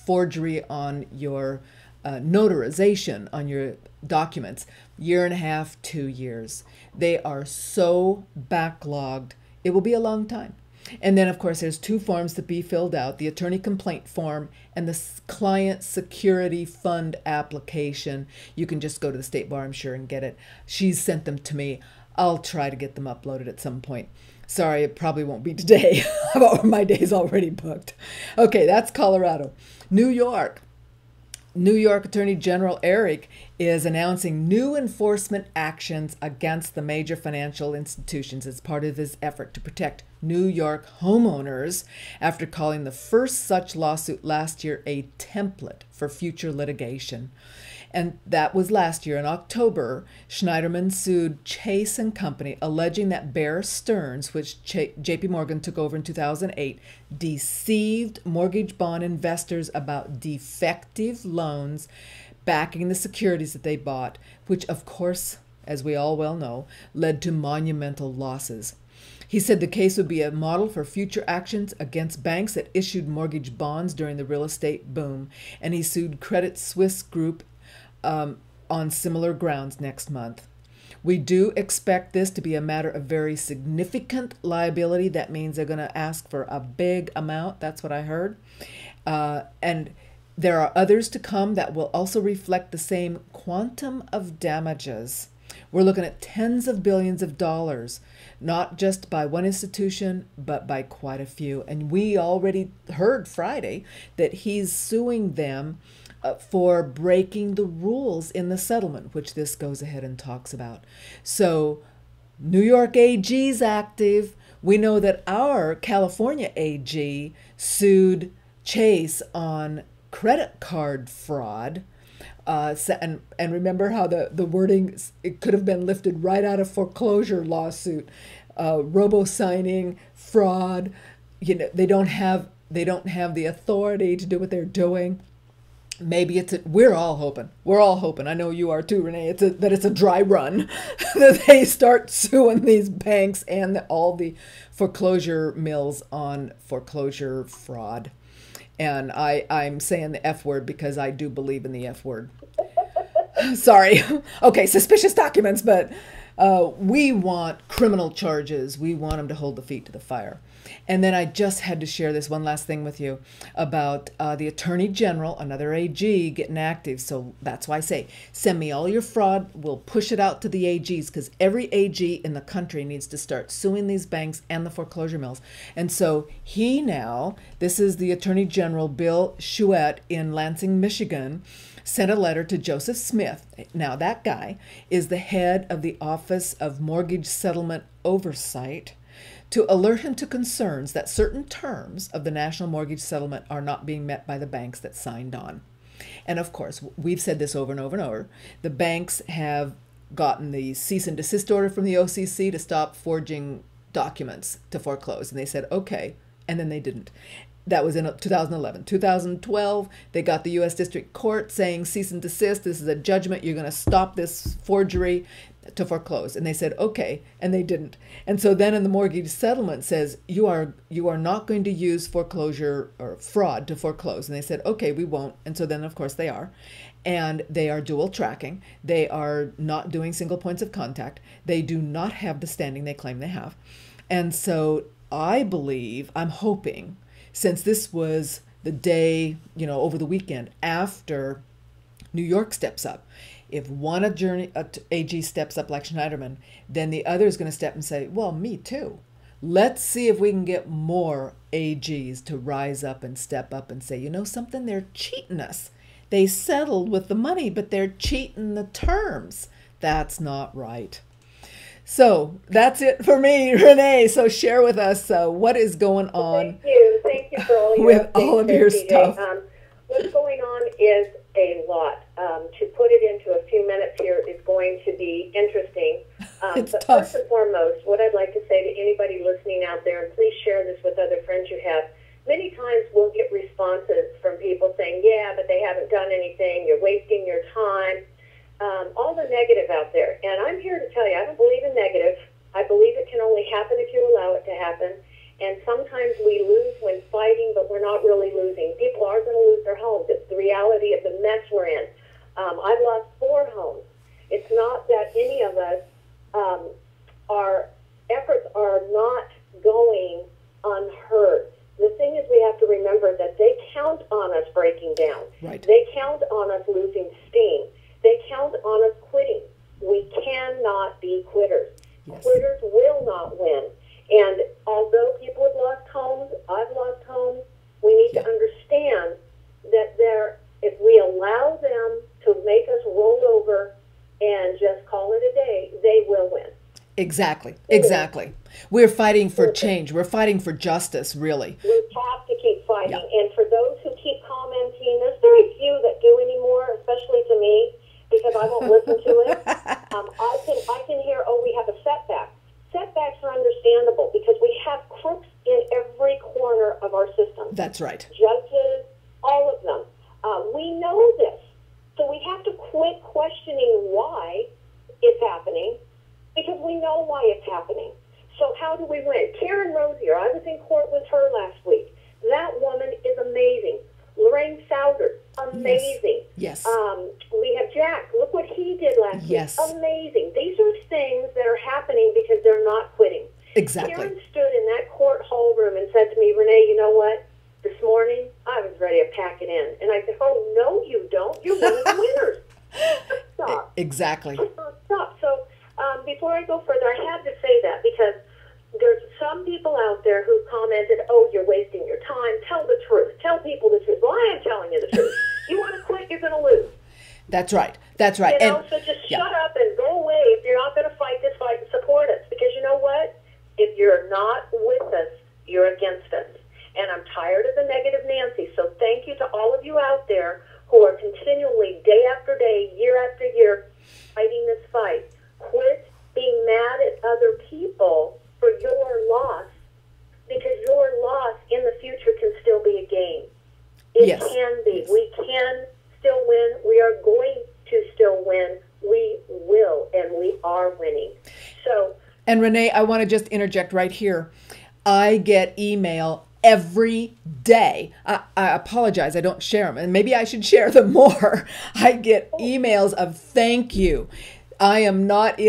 forgery on your notarization on your documents. 1.5 to 2 years. They are so backlogged. It will be a long time. And then, of course, there's 2 forms to be filled out, the attorney complaint form and the client security fund application. You can just go to the State Bar, I'm sure, and get it. She's sent them to me. I'll try to get them uploaded at some point. Sorry, it probably won't be today. My day's already booked. Okay, that's Colorado. New York Attorney General Eric is announcing new enforcement actions against the major financial institutions as part of his effort to protect New York homeowners after calling the first such lawsuit last year a template for future litigation. And that was last year. In October, Schneiderman sued Chase and Company, alleging that Bear Stearns, which JP Morgan took over in 2008, deceived mortgage bond investors about defective loans backing the securities that they bought, which, of course, as we all well know, led to monumental losses. He said the case would be a model for future actions against banks that issued mortgage bonds during the real estate boom, and he sued Credit Suisse Group on similar grounds next month. We do expect this to be a matter of very significant liability. That means they're going to ask for a big amount. That's what I heard. And there are others to come that will also reflect the same quantum of damages. We're looking at tens of billions of dollars, not just by one institution, but by quite a few. And we already heard Friday that he's suing them for breaking the rules in the settlement, which this goes ahead and talks about. So New York AG's active. We know that our California AG sued Chase on credit card fraud. And remember how the wording, it could have been lifted right out of foreclosure lawsuit, robo-signing, fraud. They don't have the authority to do what they're doing. Maybe we're all hoping. I know you are too, Renee. That it's a dry run, that they start suing these banks and all the foreclosure mills on foreclosure fraud. And I'm saying the F word because I do believe in the F word. Sorry. Okay, suspicious documents, but we want criminal charges. We want them to hold the feet to the fire. And then I just had to share this one last thing with you about the Attorney General, another AG, getting active. So that's why I say, send me all your fraud. We'll push it out to the AGs, because every AG in the country needs to start suing these banks and the foreclosure mills. And so this is the Attorney General, Bill Chouette in Lansing, Michigan, sent a letter to Joseph Smith. Now, that guy is the head of the Office of Mortgage Settlement Oversight, to alert him to concerns that certain terms of the National Mortgage Settlement are not being met by the banks that signed on. And of course, we've said this over and over and over. The banks have gotten the cease and desist order from the OCC to stop forging documents to foreclose. And they said, okay, and then they didn't. That was in 2011. 2012, they got the U.S. District Court saying cease and desist. This is a judgment. You're going to stop this forgery to foreclose. And they said, okay, and they didn't. And so then in the mortgage settlement says, you are not going to use foreclosure or fraud to foreclose. And they said, okay, we won't. And so then, of course, they are. And they are dual tracking. They are not doing single points of contact. They do not have the standing they claim they have. And so I'm hoping, since this was the day, over the weekend after New York steps up, if one AG steps up like Schneiderman, then the other is going to step and say, well, me too. Let's see if we can get more AGs to rise up and step up and say, you know something, they're cheating us. They settled with the money, but they're cheating the terms. That's not right. So that's it for me, Renee. So share with us what is going on. Thank you for all your with all of your stuff. What's going on is a lot. To put it into a few minutes here is going to be interesting. It's but tough. First and foremost, what I'd like to say to anybody listening out there, and please share this with other friends you have, many times we'll get responses from people saying, yeah, but they haven't done anything, you're wasting your time, all the negative out there. And I'm here to tell you, I don't believe in negative. I believe it can only happen if you allow it to happen. And sometimes we lose when fighting, but we're not really losing. People are going to lose their homes. It's the reality of the mess we're in. I've lost 4 homes. It's not that any of us, our efforts are not going unheard. The thing is, we have to remember that they count on us breaking down. Right. They count on us losing steam. They count on us quitting. We cannot be quitters. Yes. Quitters will not win. And although people have lost homes, I've lost homes, we need to understand that if we allow them to make us roll over and just call it a day, they will win. Exactly. We're fighting for change. We're fighting for justice, really. We have to keep fighting. Yeah. And for those who keep commenting, there's very few that do anymore, especially to me. because I won't listen to it. I can hear, oh, we have a setback. Setbacks are understandable because we have crooks in every corner of our system. That's right. Judges, all of them. We know this. So we have to quit questioning why it's happening because we know why it's happening. So how do we win? Karen Rosier, I was in court with her last week. That woman is amazing. Lorraine Souders, amazing. Yes. We have Jack. Look what he did last week. Amazing. These are things that are happening because they're not quitting. Exactly. Karen stood in that court hall room and said to me, Renee, you know what? This morning, I was ready to pack it in. And I said, oh, no, you don't. You're one of the winners. Stop. Exactly. Stop. So before I go further, I had to say that because there's some people out there who commented, oh, you're wasting your time. Tell the truth. Tell people the truth. Well, I am telling you the truth. You want to quit, you're going to lose. That's right. That's right. You know, so just shut up and go away. If you're not going to fight this fight and support us. Because you know what? If you're not with us, you're against us. And I'm tired of the negative Nancy. So thank you to all of you out there who are continually, day after day, year after year, fighting this fight. Quit being mad at other people for your loss, because your loss in the future can still be a gain. It can be. We can still win. We are going to still win. We will, and we are winning. So. And Renee, I want to just interject right here. I get email every day. I apologize, I don't share them, and maybe I should share them more. I get emails of thank you. We're not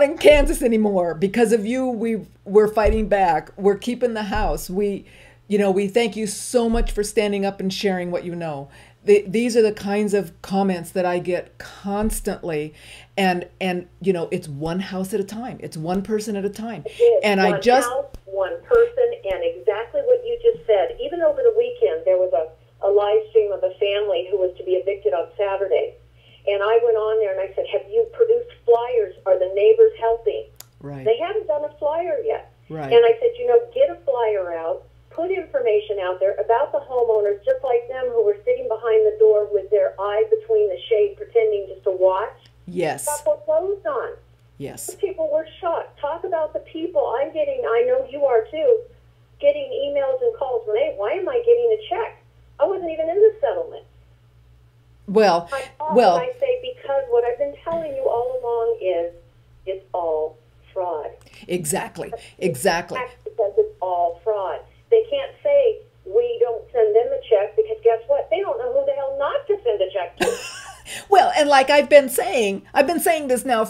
in Kansas anymore. Because of you, we're fighting back. We're keeping the house. We thank you so much for standing up and sharing what you know. These are the kinds of comments that I get constantly. And it's one house at a time. It's one person at a time. And one house, one person, and exactly what you just said. Even over the weekend, there was a live stream of a family who was to be evicted on Saturday. And I went on there and I said, have you produced flyers? Are the neighbors helping? Right. They haven't done a flyer yet. Right. And I said, get a flyer out, put information out there about the homeowners, just like them who were sitting behind the door with their eye between the shade, pretending just to watch. Yes. Got foreclosed on. Yes. The people were shocked. Talk about the people I'm getting, I know you are too, getting emails and calls. Renee, why am I getting a check? I wasn't even in the settlement. Well, I say because what I've been telling you all along is it's all fraud. Exactly. Because it's all fraud. They can't say we don't send them a check because guess what? They don't know who the hell not to send a check to. Well, and like I've been saying this now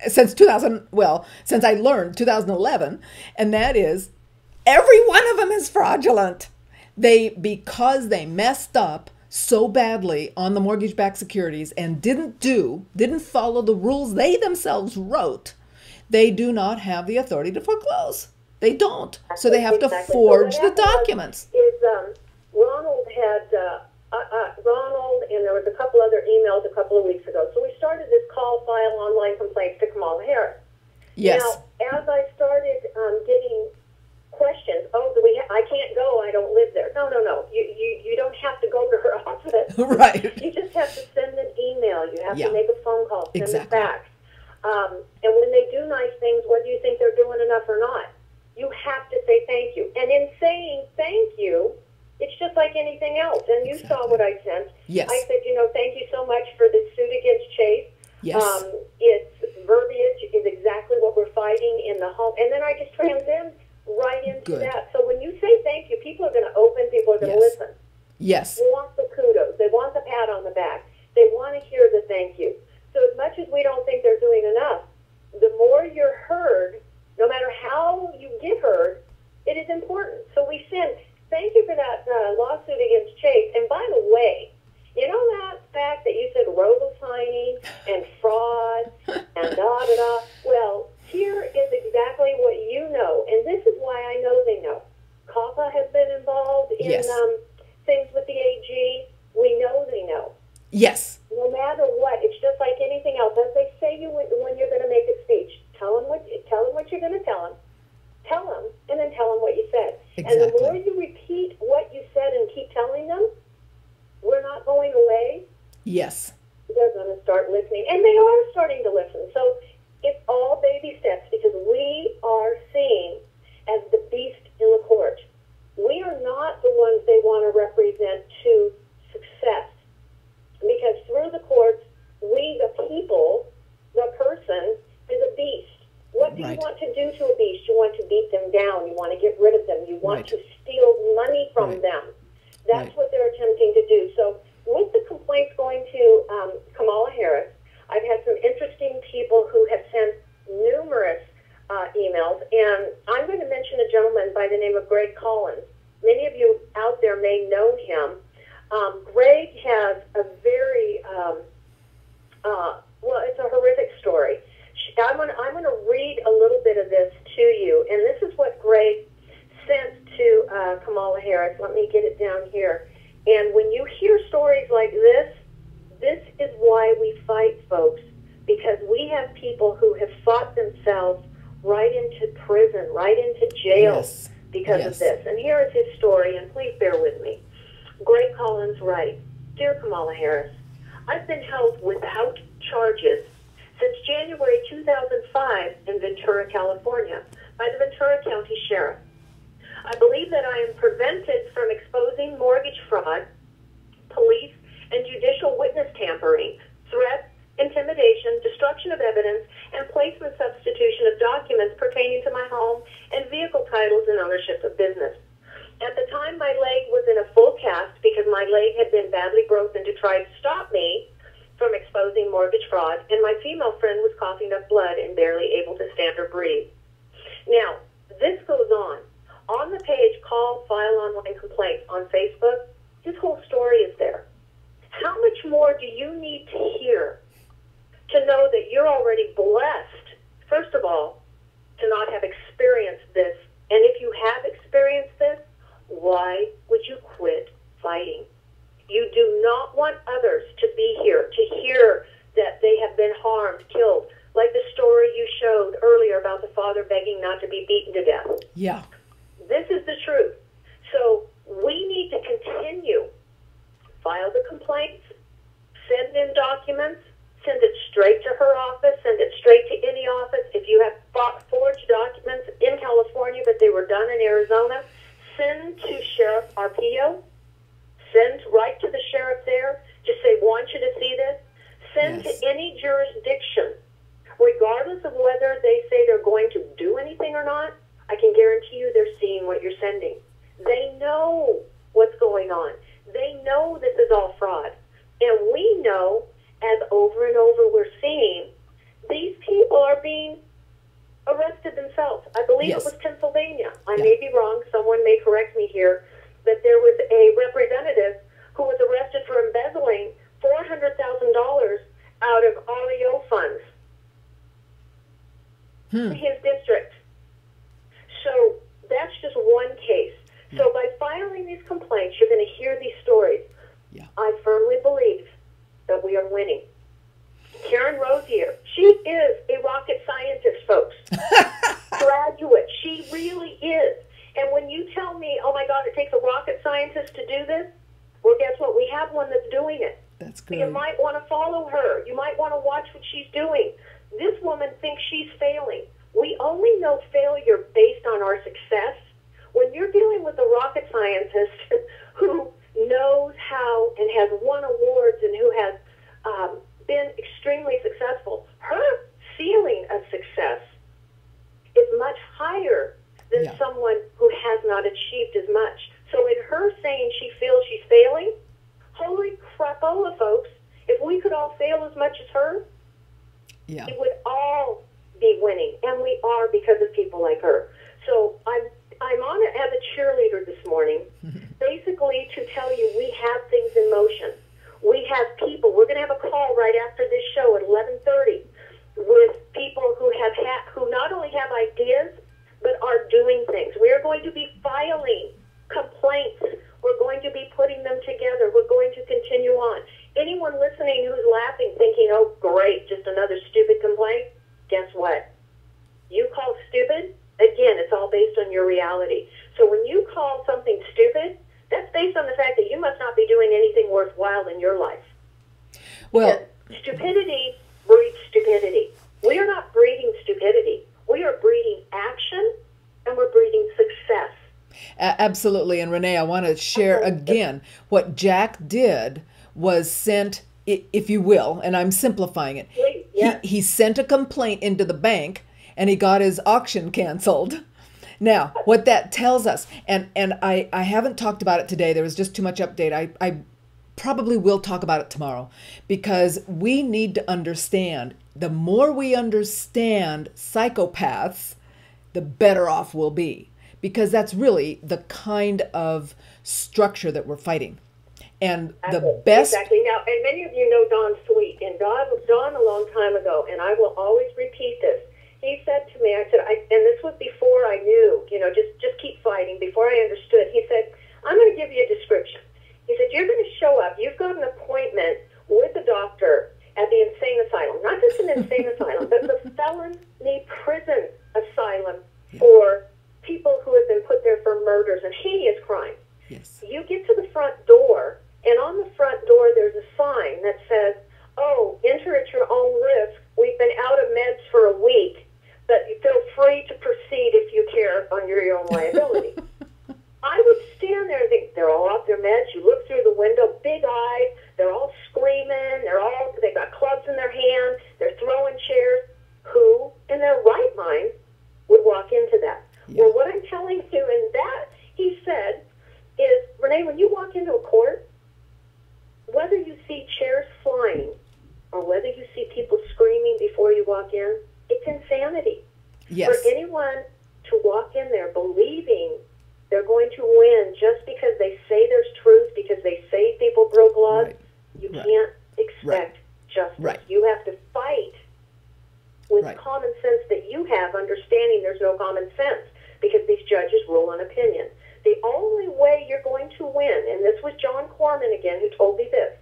since I learned 2011, and that is every one of them is fraudulent. Because they messed up so badly on the mortgage-backed securities and didn't follow the rules they themselves wrote, they do not have the authority to foreclose. They don't. So they have to forge the documents. Ronald had Ronald, and there was a couple other emails a couple of weeks ago. So we started this call file online complaints to Kamala Harris. Yes. Now, as I started getting questions, I can't go, I don't live there. No. You don't have to go to her office. Right. You just have to send an email. You have to make a phone call, send a fax. And when they do nice things, whether you think they're doing enough or not, you have to say thank you. And in saying thank you, it's just like anything else. And you saw what I sent. Yes. I said, thank you so much for this suit against Chase. Yes. Its verbiage is exactly what we're fighting in the home. And then I just transcend right into that. So when you say thank you, people are going to open, people are going to listen. Yes. They want the kudos. They want the pat on the back. They want to hear the thank you. So as much as we don't think they're doing enough, the more you're heard, no matter how you get heard, it is important. So we send, thank you for that lawsuit against Chase. And by the way, you know that fact that you said robo-signing and fraud and da-da-da? Well, here is exactly what you know. And this is why I know they know. COPPA has been involved in things with the AG. We know they know. Yes. No matter what, it's just like anything else. As they say when you're going to make a speech, tell them what you're going to tell them. Tell them, and then tell them what you said. Exactly. And the more you repeat what you said and keep telling them, we're not going away. Yes. they're going to start listening. And they are starting to listen. So it's all baby steps because we are seen as the beast in the court. We are not the ones they want to represent to success. Because through the courts, we, the people, the person, is a beast. What do you want to do to a beast? You want to beat them down. You want to get rid of them. You want to steal money from them. That's what they're attempting to do. So with the complaints going to Kamala Harris, I've had some interesting people who have sent numerous emails, and I'm going to mention a gentleman by the name of Greg Collins. Many of you out there may know him. Greg has a very, well, it's a horrific story. I'm going to read a little bit of this to you, and this is what Greg sent to Kamala Harris. Let me get it down here. And when you hear stories like this, this is why we fight, folks, because we have people who have fought themselves right into prison, right into jail because of this. And here is his story, and please bear with me. Greg Collins writes, Dear Kamala Harris, I've been held without charges since January 2005 in Ventura, California, by the Ventura County Sheriff. I believe that I am prevented from exposing mortgage fraud, police and judicial witness tampering, threats, intimidation, destruction of evidence, and placement substitution of documents pertaining to my home and vehicle titles and ownership of business. At the time, my leg was in a full cast because my leg had been badly broken to try to stop me from exposing mortgage fraud, and my female friend was coughing up blood and barely able to stand or breathe. Now, this goes on. On the page, Call, File Online Complaint on Facebook, his whole story is there. How much more do you need to hear to know that you're already blessed, first of all, to not have experienced this? And if you have experienced this, why would you quit fighting? You do not want others to be here, to hear that they have been harmed, killed, like the story you showed earlier about the father begging not to be beaten to death. Yeah. This is the truth. So we need to continue. File the complaints, send in documents, send it straight to her office, send it straight to any office. If you have forged documents in California, but they were done in Arizona, send to Sheriff Arpaio. Send right to the sheriff there. Just say, want you to see this. Send to any jurisdiction. Regardless of whether they say they're going to do anything or not, I can guarantee you they're seeing what you're sending. They know what's going on. They know this is all fraud. And we know, as over and over we're seeing, these people are being arrested themselves. I believe it was Pennsylvania. I may be wrong. Someone may correct me here. That there was a representative who was arrested for embezzling $400,000 out of REO funds in his district. So that's just one case. So by filing these complaints, you're going to hear these stories. I firmly believe that we are winning. Karen Rosier, she is a rocket scientist, folks. Graduate. She really is. And when you tell me, oh my God, it takes a rocket scientist to do this, well, guess what? We have one that's doing it. That's good. You might want to follow her. You might want to watch what she's doing. This woman thinks she's failing. We only know failure based on our success. When you're dealing with a rocket scientist who knows how and has won awards and who has been extremely successful, her ceiling of success is much higher than someone who has not achieved as much. So in her saying she feels she's failing, holy crapola, folks, if we could all fail as much as her, we would all be winning. And we are because of people like her. So I'm on it as a cheerleader this morning, basically to tell you we have things in motion. We have people. We're going to have a call right after this show at 11:30 with people who who not only have ideas, but are doing things. We are going to be filing complaints. We're going to be putting them together. We're going to continue on. Anyone listening who's laughing, thinking, oh, great, just another stupid complaint, guess what? You call stupid, again, it's all based on your reality. So when you call something stupid, that's based on the fact that you must not be doing anything worthwhile in your life. Well, Stupidity breeds stupidity. We are not breeding stupidity. We are breeding action, and we're breeding success. Absolutely. And Renee, I want to share again what Jack did was sent, if you will, and I'm simplifying it. Yeah. He sent a complaint into the bank and he got his auction canceled. Now, what that tells us, and I haven't talked about it today, there was just too much update. I probably will talk about it tomorrow, because we need to understand, the more we understand psychopaths, the better off we'll be, because that's really the kind of structure that we're fighting. And the best... Exactly. Now, and many of you know Don Sweet, and Don a long time ago, and I will always repeat this. He said to me, and this was before I knew, just keep fighting, before I understood. He said, I'm going to give you a description. He said, you're going to show up. You've got an appointment with a doctor at the insane asylum. Not just an insane asylum, but the felony prison asylum for people who have been put there for murders and heinous crimes. Yes. You get to the front door, and on the front door there's a sign that says, oh, enter at your own risk. We've been out of meds for a week, but you feel free to proceed if you care on your own liability. I would stand there and think, they're all off their meds. You look through the window, big eyes, they're all screaming, they've got clubs in their hand, they're throwing chairs. Who, in their right mind, would walk into that? Yeah. Well, what I'm telling you in that, he said, is, Renee, when you walk into a court, whether you see chairs flying or whether you see people screaming before you walk in, it's insanity. Yes. For anyone to walk in there believing they're going to win just because they say there's truth, because they say people broke laws, you can't expect justice. You have to fight with common sense that you have, understanding there's no common sense, because these judges rule on opinion. The only way you're going to win, and this was John Corman again who told me this,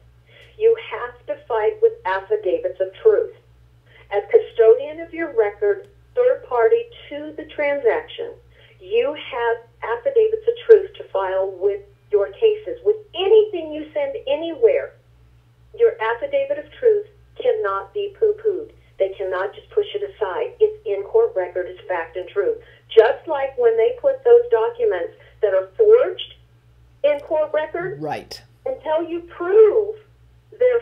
you have to fight with affidavits of truth. As custodian of your record, third party to the transaction, you have affidavits of truth to file with your cases. With anything you send anywhere, your affidavit of truth cannot be poo-pooed. They cannot just push it aside. It's in court record, it's fact and truth. Just like when they put those documents that are forged in court record, until you prove their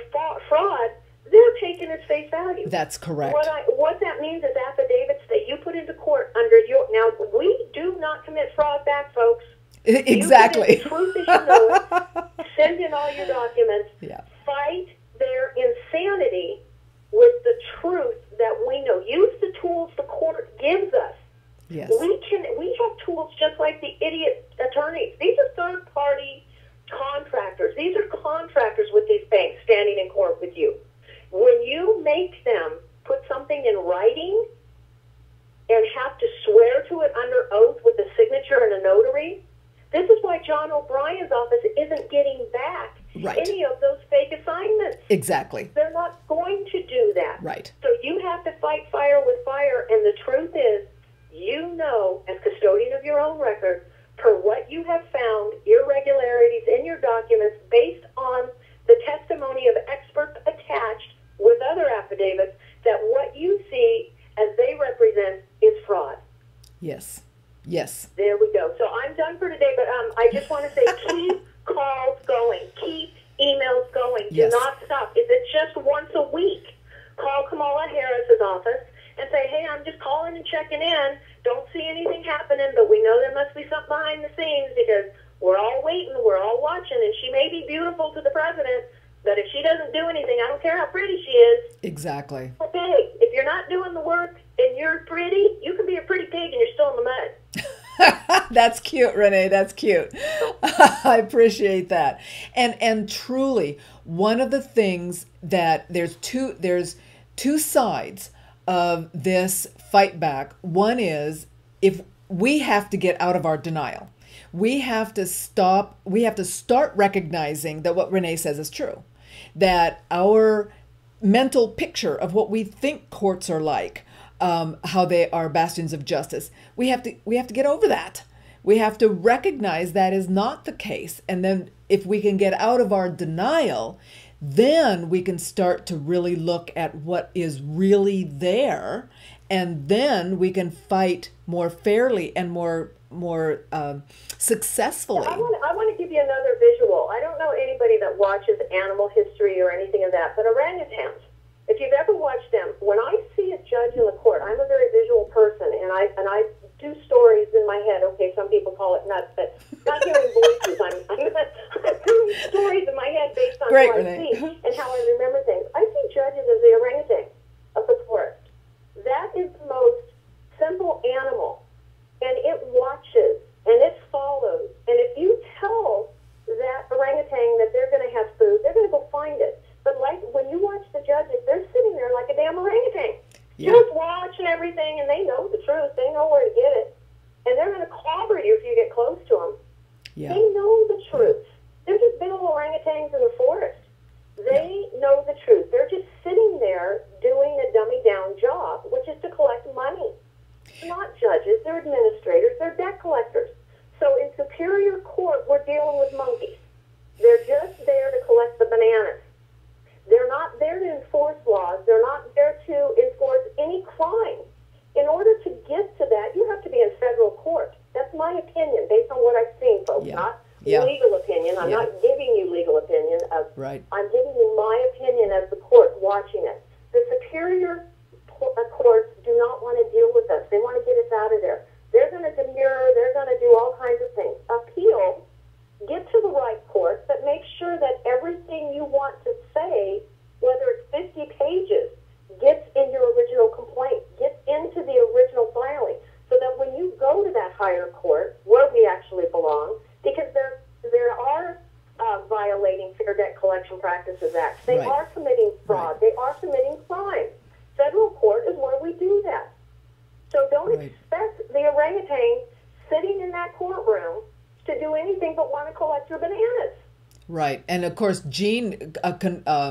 fraud, they're taken as face value. That's correct. What that means is affidavits that you put into court under your... Now, we do not commit fraud back, folks. Exactly. You truth as you know it. Send in all your documents. Fight their insanity with the truth that we know. Use the tools the court gives us. Yes. We have tools just like the idiot attorneys. These are third-party contractors. These are contractors with these banks standing in court with you. When you make them put something in writing and have to swear to it under oath with a signature and a notary, this is why John O'Brien's office isn't getting back any of those fake assignments. Exactly. They're not going to do that. Right. So you have to fight fire with fire, and the truth is, you know, as custodian of your own record, per what you have found, irregularities in your documents based on the testimony of experts attached with other affidavits, that what you see as they represent is fraud. Yes. Yes. There we go. So I'm done for today, but I just want to say keep calls going, keep emails going. Do not stop. If it's just once a week, call Kamala Harris's office and say, hey, I'm just calling and checking in. Don't see anything happening, but we know there must be something behind the scenes, because we're all waiting, we're all watching, and she may be beautiful to the president, but if she doesn't do anything, I don't care how pretty she is. Exactly. Okay, if you're not doing the work and you're pretty, you can be a pretty pig and you're still in the mud. That's cute, Renee. That's cute. I appreciate that. And truly, one of the things that there's two sides of this fight back. One is, if we have to get out of our denial. We have to start recognizing that what Renee says is true. That our mental picture of what we think courts are like, how they are bastions of justice, we have to get over that. We have to recognize that is not the case. And then if we can get out of our denial, then we can start to really look at what is really there, and then we can fight more fairly and more successfully. I want to give you another visual. I don't know anybody that watches animal history or anything of that, but orangutans, if you've ever watched them, when I see a judge in the court, I'm a very visual person, and I do stories in my head. Okay, some people call it nuts, but not hearing voices. I'm doing stories in my head based on what I see and how I remember things. I see judges as the orangutan of the forest. That is the most simple animal, and it watches and it follows. And if you tell that orangutan that they're going to have food, they're going to go find it. But like when you watch the judges, they're sitting there like a damn orangutan, just watching everything, and they know the truth. They know where to get it, and they're going to clobber you if you get close to them. Yeah. They know the truth. They're just big old orangutans in the forest. They know the truth. They're just sitting there doing a dummy-down job, which is to collect money. They're not judges. They're administrators. They're debt collectors. So in Superior Court, we're dealing with monkeys. They're just there to collect the bananas. They're not there to enforce laws. They're not there to enforce any crime. In order to get to that, you have to be in federal court. That's my opinion, based on what I've seen, folks. Not legal opinion. I'm not giving you legal opinion. I'm giving you my opinion as the court watching it. The superior courts do not want to deal with us. They want to get us out of there. They're going to demur. They're going to do all kinds of things. Appeal. Get to the right court, but make sure that everything you want to say, whether it's 50 pages, gets in your original complaint, gets into the original filing, so that when you go to that higher court, where we actually belong, because there are violating Fair Debt Collection Practices Act. They are committing fraud. They are committing crime. Federal court is where we do that. So don't expect the orangutan sitting in that courtroom to do anything but want to collect your bananas. Right. And of course, Gene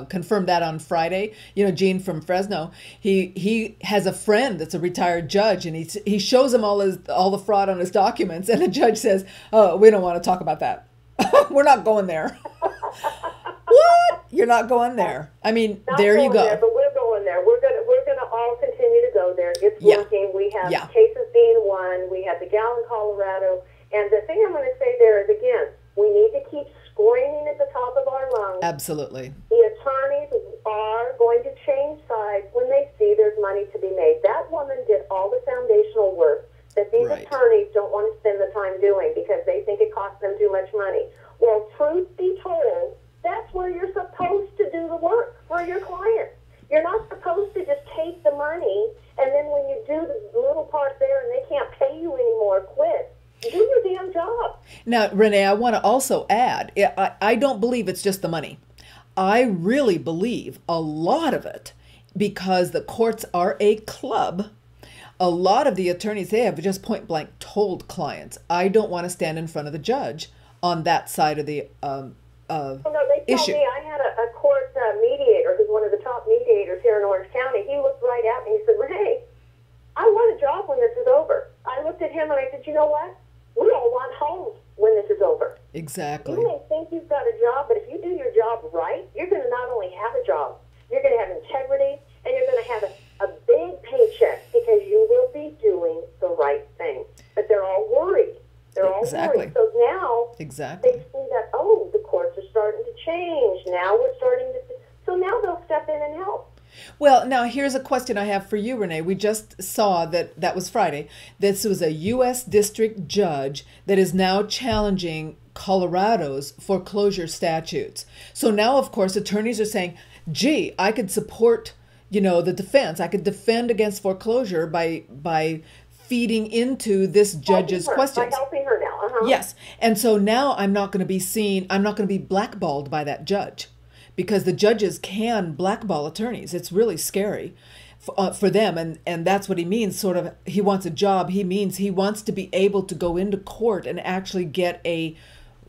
confirmed that on Friday. You know, Gene from Fresno, he has a friend that's a retired judge, and he shows him all the fraud on his documents. And the judge says, "Oh, we don't want to talk about that. We're not going there." What? You're not going there? I mean, there you go. There, but we're going there. We're gonna all continue to go there. It's working. We have cases being won. We have the gal in Colorado. And the thing I'm going to say there is, again, we need to keep screaming at the top of our lungs. Absolutely. The attorneys are going to change sides when they see there's money to be made. That woman did all the foundational work that these attorneys don't want to spend the time doing because they think it costs them too much money. Well, truth be told, that's where you're supposed to do the work for your client. You're not supposed to just take the money, and then when you do the little part there and they can't pay you anymore, quit. Do your damn job. Now, Renee, I want to also add, I don't believe it's just the money. I really believe a lot of it, because the courts are a club. A lot of the attorneys, they have just point blank told clients, I don't want to stand in front of the judge on that side of the they told issue. Me I had a court mediator who's one of the top mediators here in Orange County. He looked right at me and he said, "Renee, I want a job when this is over." I looked at him and I said, "You know what? We all want homes when this is over." Exactly. You may think you've got a job, but if you do your job right, you're going to not only have a job, you're going to have integrity, and you're going to have a big paycheck because you will be doing the right thing. But they're all worried. They're all worried. So now they see that, oh, the courts are starting to change. Now we're starting to... So now they'll step in and help. Well, now here's a question I have for you, Renee. We just saw that was Friday. This was a U.S. district judge that is now challenging Colorado's foreclosure statutes. So now, of course, attorneys are saying, gee, I could support, the defense. I could defend against foreclosure by feeding into this judge's questions. By helping her now. Yes. And so now I'm not going to be blackballed by that judge. Because the judges can blackball attorneys. It's really scary for them. And that's what he means, sort of, he wants a job. He means he wants to be able to go into court and actually get a,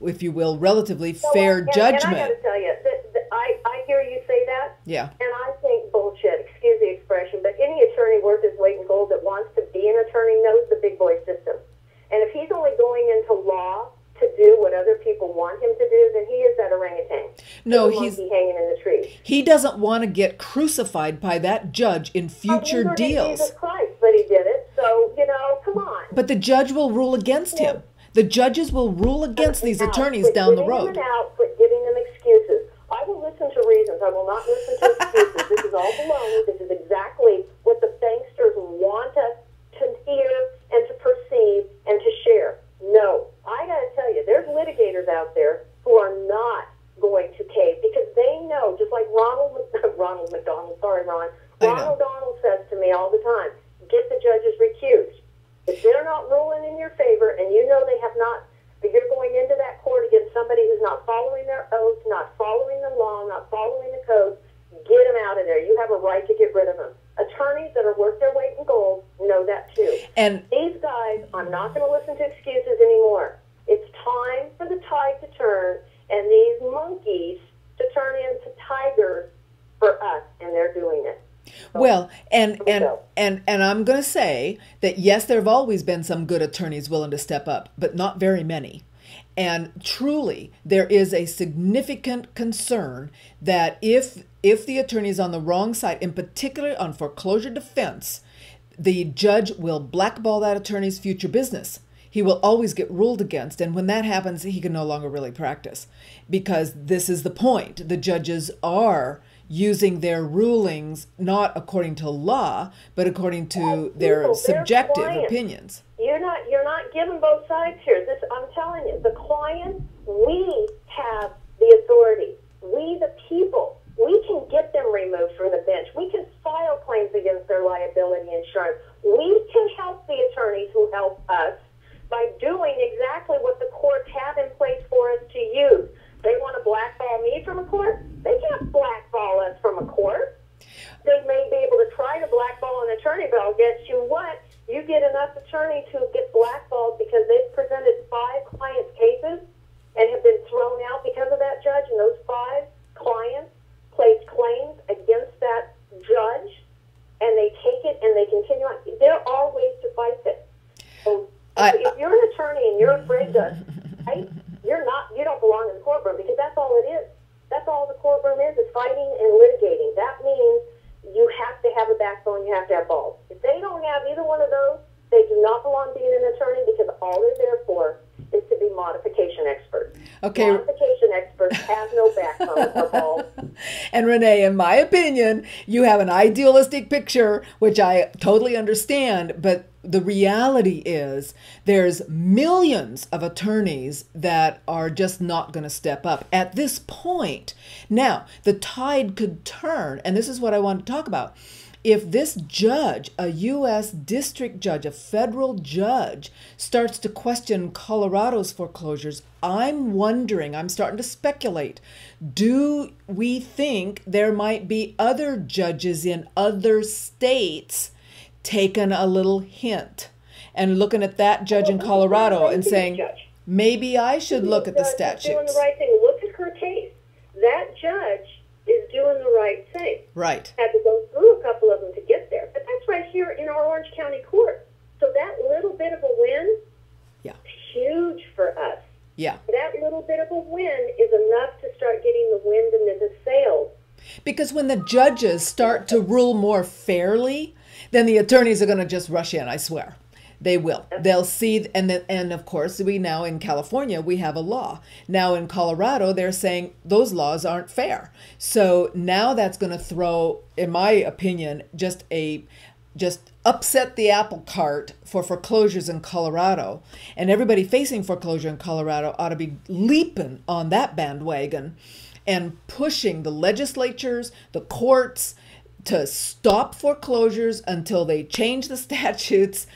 if you will, relatively fair judgment. And I got to tell you, I hear you say that. Yeah. And I think bullshit, excuse the expression, but any attorney worth his weight in gold that wants to be an attorney knows the big boy system. And if he's only going into law to do what other people want him to do, then he is that orangutan. No, he's hanging in the tree. excuse. He doesn't want to get crucified by that judge in future deals. Jesus Christ, but he did it. So, come on. But the judge will rule against him. The judges will rule against these attorneys down the road. Quit giving them excuses. I will listen to reasons. I will not listen to excuses. This is all baloney. This is exactly what the banksters want us to hear and to perceive and to share. No, I got to tell you, there's litigators out there who are not going to cave because they know, just like Ronald McDonald, sorry, Ron, Ronald Donald says to me all the time, get the judges recused. If they're not ruling in your favor and you know they have not, but you're going into that court against somebody who's not following their oaths, not following the law, not following the code, get them out of there. You have a right to get rid of them. Attorneys that are worth their weight in gold know that too. And these guys, I'm not going to listen to excuses anymore. It's time for the tide to turn and these monkeys to turn into tigers for us, and they're doing it. So, well, and I'm going to say that yes, there have always been some good attorneys willing to step up, but not very many. And truly, there is a significant concern that if the attorney is on the wrong side, in particular on foreclosure defense, the judge will blackball that attorney's future business. He will always get ruled against. And when that happens, he can no longer really practice. Because this is the point. The judges are using their rulings not according to law, but according to their subjective opinions. You're not giving both sides here. I'm telling you, the client, we have the authority. We, the people, we can get them removed from the bench. We can file claims against their liability insurance. We can help the attorneys who help us by doing exactly what the courts have in place for us to use. They want to blackball me from a court? They can't blackball us from a court. They may be able to try to blackball an attorney, but I'll guess you what? You get enough attorneys who get blackballed because they've presented 5 clients' cases and have been thrown out because of that judge, and those 5 clients placed claims against that judge, and they take it and they continue on. There are ways to fight this. So if you're an attorney and you're afraid to fight, you don't belong in the courtroom because that's all it is. That's all the courtroom is fighting and litigating. That means you have to have a backbone, you have to have balls. If they don't have either one of those, they do not belong being an attorney because all they're there for is to be modification experts. Okay. Modification experts have no backbone or balls. And Renee, in my opinion, you have an idealistic picture, which I totally understand, but the reality is there's millions of attorneys that are just not going to step up at this point. Now, the tide could turn, and this is what I want to talk about. If this judge, a U.S. district judge, a federal judge, starts to question Colorado's foreclosures, I'm wondering, I'm starting to speculate, do we think there might be other judges in other states taking a little hint and looking at that judge in Colorado and saying, maybe I should look at the statutes? Doing the right thing. Look at her case. That judge is doing the right thing. Right. Had to go through a couple of them to get there. But that's right here in our Orange County court. So that little bit of a win is huge for us. Yeah. That little bit of a win is enough to start getting the wind into the sails. Because when the judges start to rule more fairly, then the attorneys are going to just rush in, I swear. They will. They'll see, and of course, we now in California, we have a law. Now in Colorado, they're saying those laws aren't fair. So now that's going to throw, in my opinion, just upset the apple cart for foreclosures in Colorado. And everybody facing foreclosure in Colorado ought to be leaping on that bandwagon and pushing the legislatures, the courts, to stop foreclosures until they change the statutes,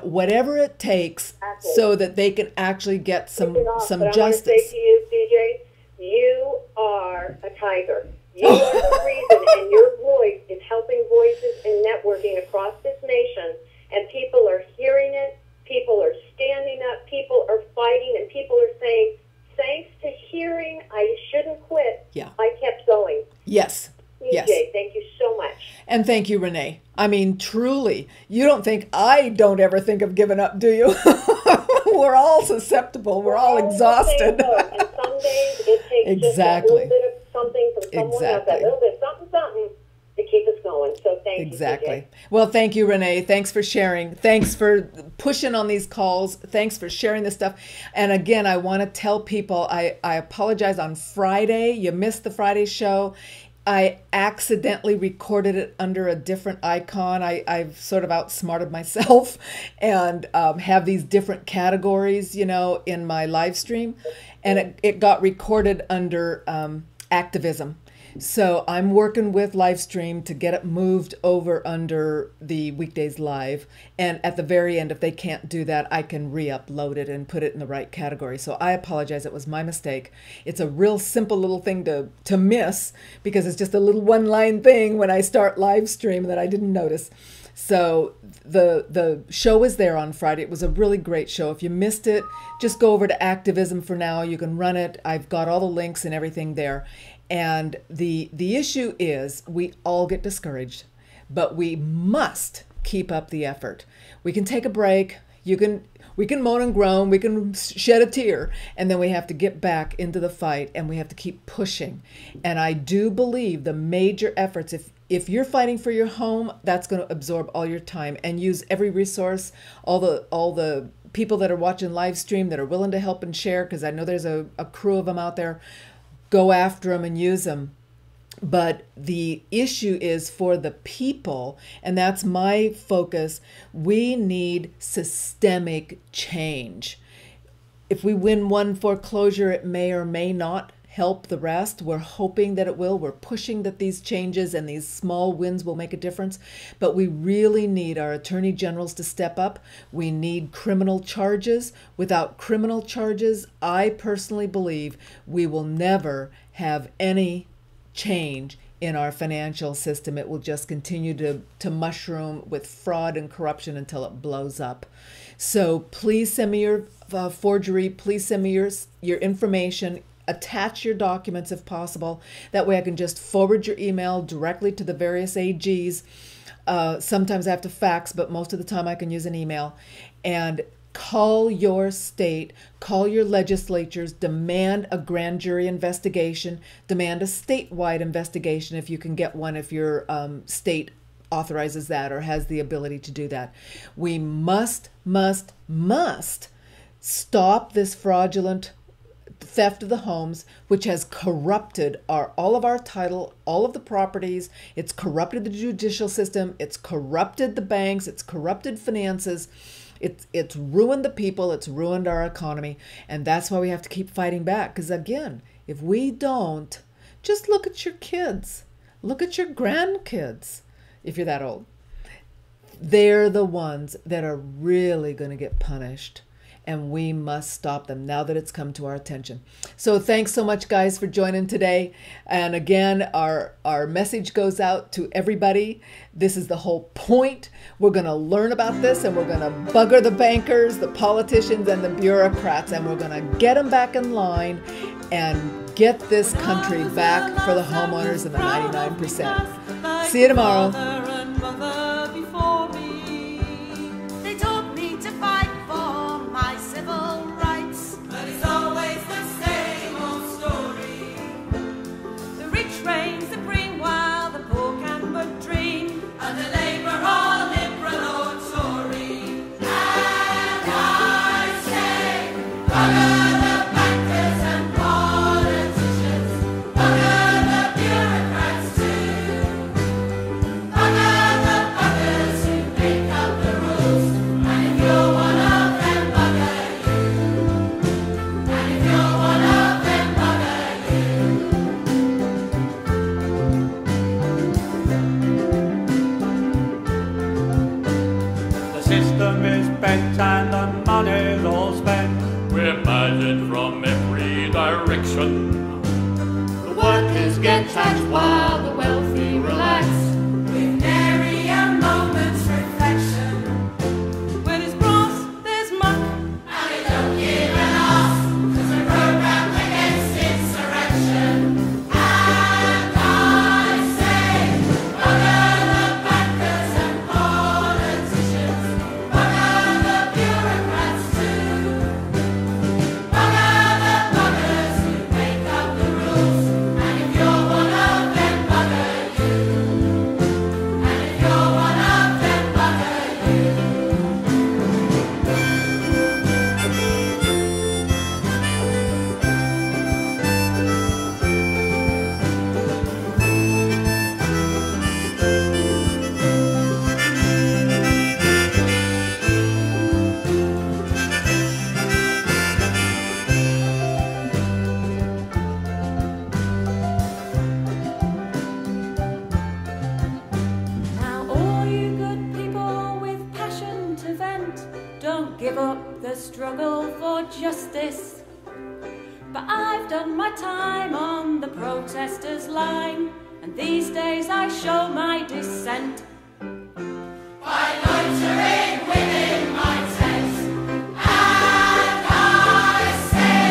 whatever it takes, so that they can actually get some justice. I want to say to you, CJ, you are a tiger. You are the reason, and your voice is helping voices and networking across this nation, and people are hearing it, people are standing up, people are fighting, and people are saying, thanks to hearing I shouldn't quit, I kept going. Yes. CJ, thank you so much. And thank you, Renee. I mean, truly, you don't think I don't ever think of giving up, do you? We're all susceptible. We're all exhausted. And some days it takes just a little bit of something from someone else, that little bit something, something to keep us going. So thank you. Exactly. Well, thank you, Renee. Thanks for sharing. Thanks for pushing on these calls. Thanks for sharing this stuff. And again, I want to tell people, I apologize on Friday. You missed the Friday show. I accidentally recorded it under a different icon. I've sort of outsmarted myself and have these different categories, you know, in my live stream. And it got recorded under activism. So I'm working with Livestream to get it moved over under the Weekdays Live. And at the very end, if they can't do that, I can re-upload it and put it in the right category. So I apologize. It was my mistake. It's a real simple little thing to miss because it's just a little one-line thing when I start Livestream that I didn't notice. So the show is there on Friday. It was a really great show. If you missed it, just go over to Activism for now. You can run it. I've got all the links and everything there. And the issue is we all get discouraged, but we must keep up the effort. We can take a break. We can moan and groan. We can shed a tear. And then we have to get back into the fight and we have to keep pushing. And I do believe the major efforts, if you're fighting for your home, that's going to absorb all your time and use every resource, all the people that are watching live stream that are willing to help and share, because I know there's a crew of them out there. Go after them and use them. But the issue is for the people, and that's my focus. We need systemic change. If we win one foreclosure, it may or may not help the rest. We're hoping that it will. We're pushing that these changes and these small wins will make a difference. But we really need our attorney generals to step up. We need criminal charges. Without criminal charges, I personally believe we will never have any change in our financial system. It will just continue to mushroom with fraud and corruption until it blows up. So please send me your forgery. Please send me your information. Attach your documents if possible. That way I can just forward your email directly to the various AGs. Sometimes I have to fax, but most of the time I can use an email. And call your state, call your legislatures, demand a grand jury investigation, demand a statewide investigation if you can get one, if your state authorizes that or has the ability to do that. We must stop this fraudulent theft of the homes, which has corrupted all of our title, all of the properties. It's corrupted the judicial system. It's corrupted the banks. It's corrupted finances. It's ruined the people. It's ruined our economy. And that's why we have to keep fighting back. Because again, if we don't, just look at your kids. Look at your grandkids, if you're that old. They're the ones that are really going to get punished. And we must stop them now that it's come to our attention. So thanks so much, guys, for joining today. And again, our message goes out to everybody. This is the whole point. We're going to learn about this, and we're going to bugger the bankers, the politicians, and the bureaucrats, and we're going to get them back in line and get this country back for the homeowners and the 99%. See you tomorrow. And the money's all spent. We're measured from every direction. The workers get taxed while the wealthy relax. With nary a moment's reflection. Where there's brass, there's muck, and they don't give an arse, 'cause we're programmed against insurrection. And I say, bugger the bankers and politicians. Bugger the bureaucrats too. Bugger the buggers who make up the rules. And if you're one of struggle for justice. But I've done my time on the protesters' line, and these days I show my dissent by loitering within my tent. And I say,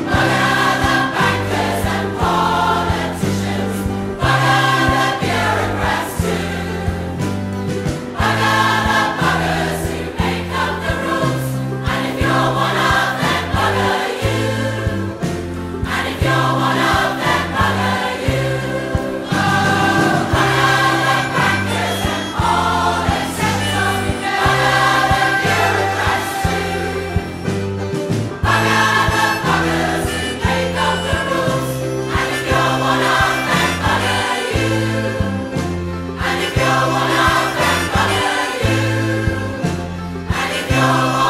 bugger the bankers and politicians, bugger the bureaucrats too, bugger the buggers who make up the rules, and if you're one of them, bugger you, and if you're one of them, bugger you. Oh, bugger the bankers and politicians, bugger the bureaucrats too, bugger the buggers who make up the rules, and if you're one of them, bugger you, and if you're one of them, bugger you, and if you're one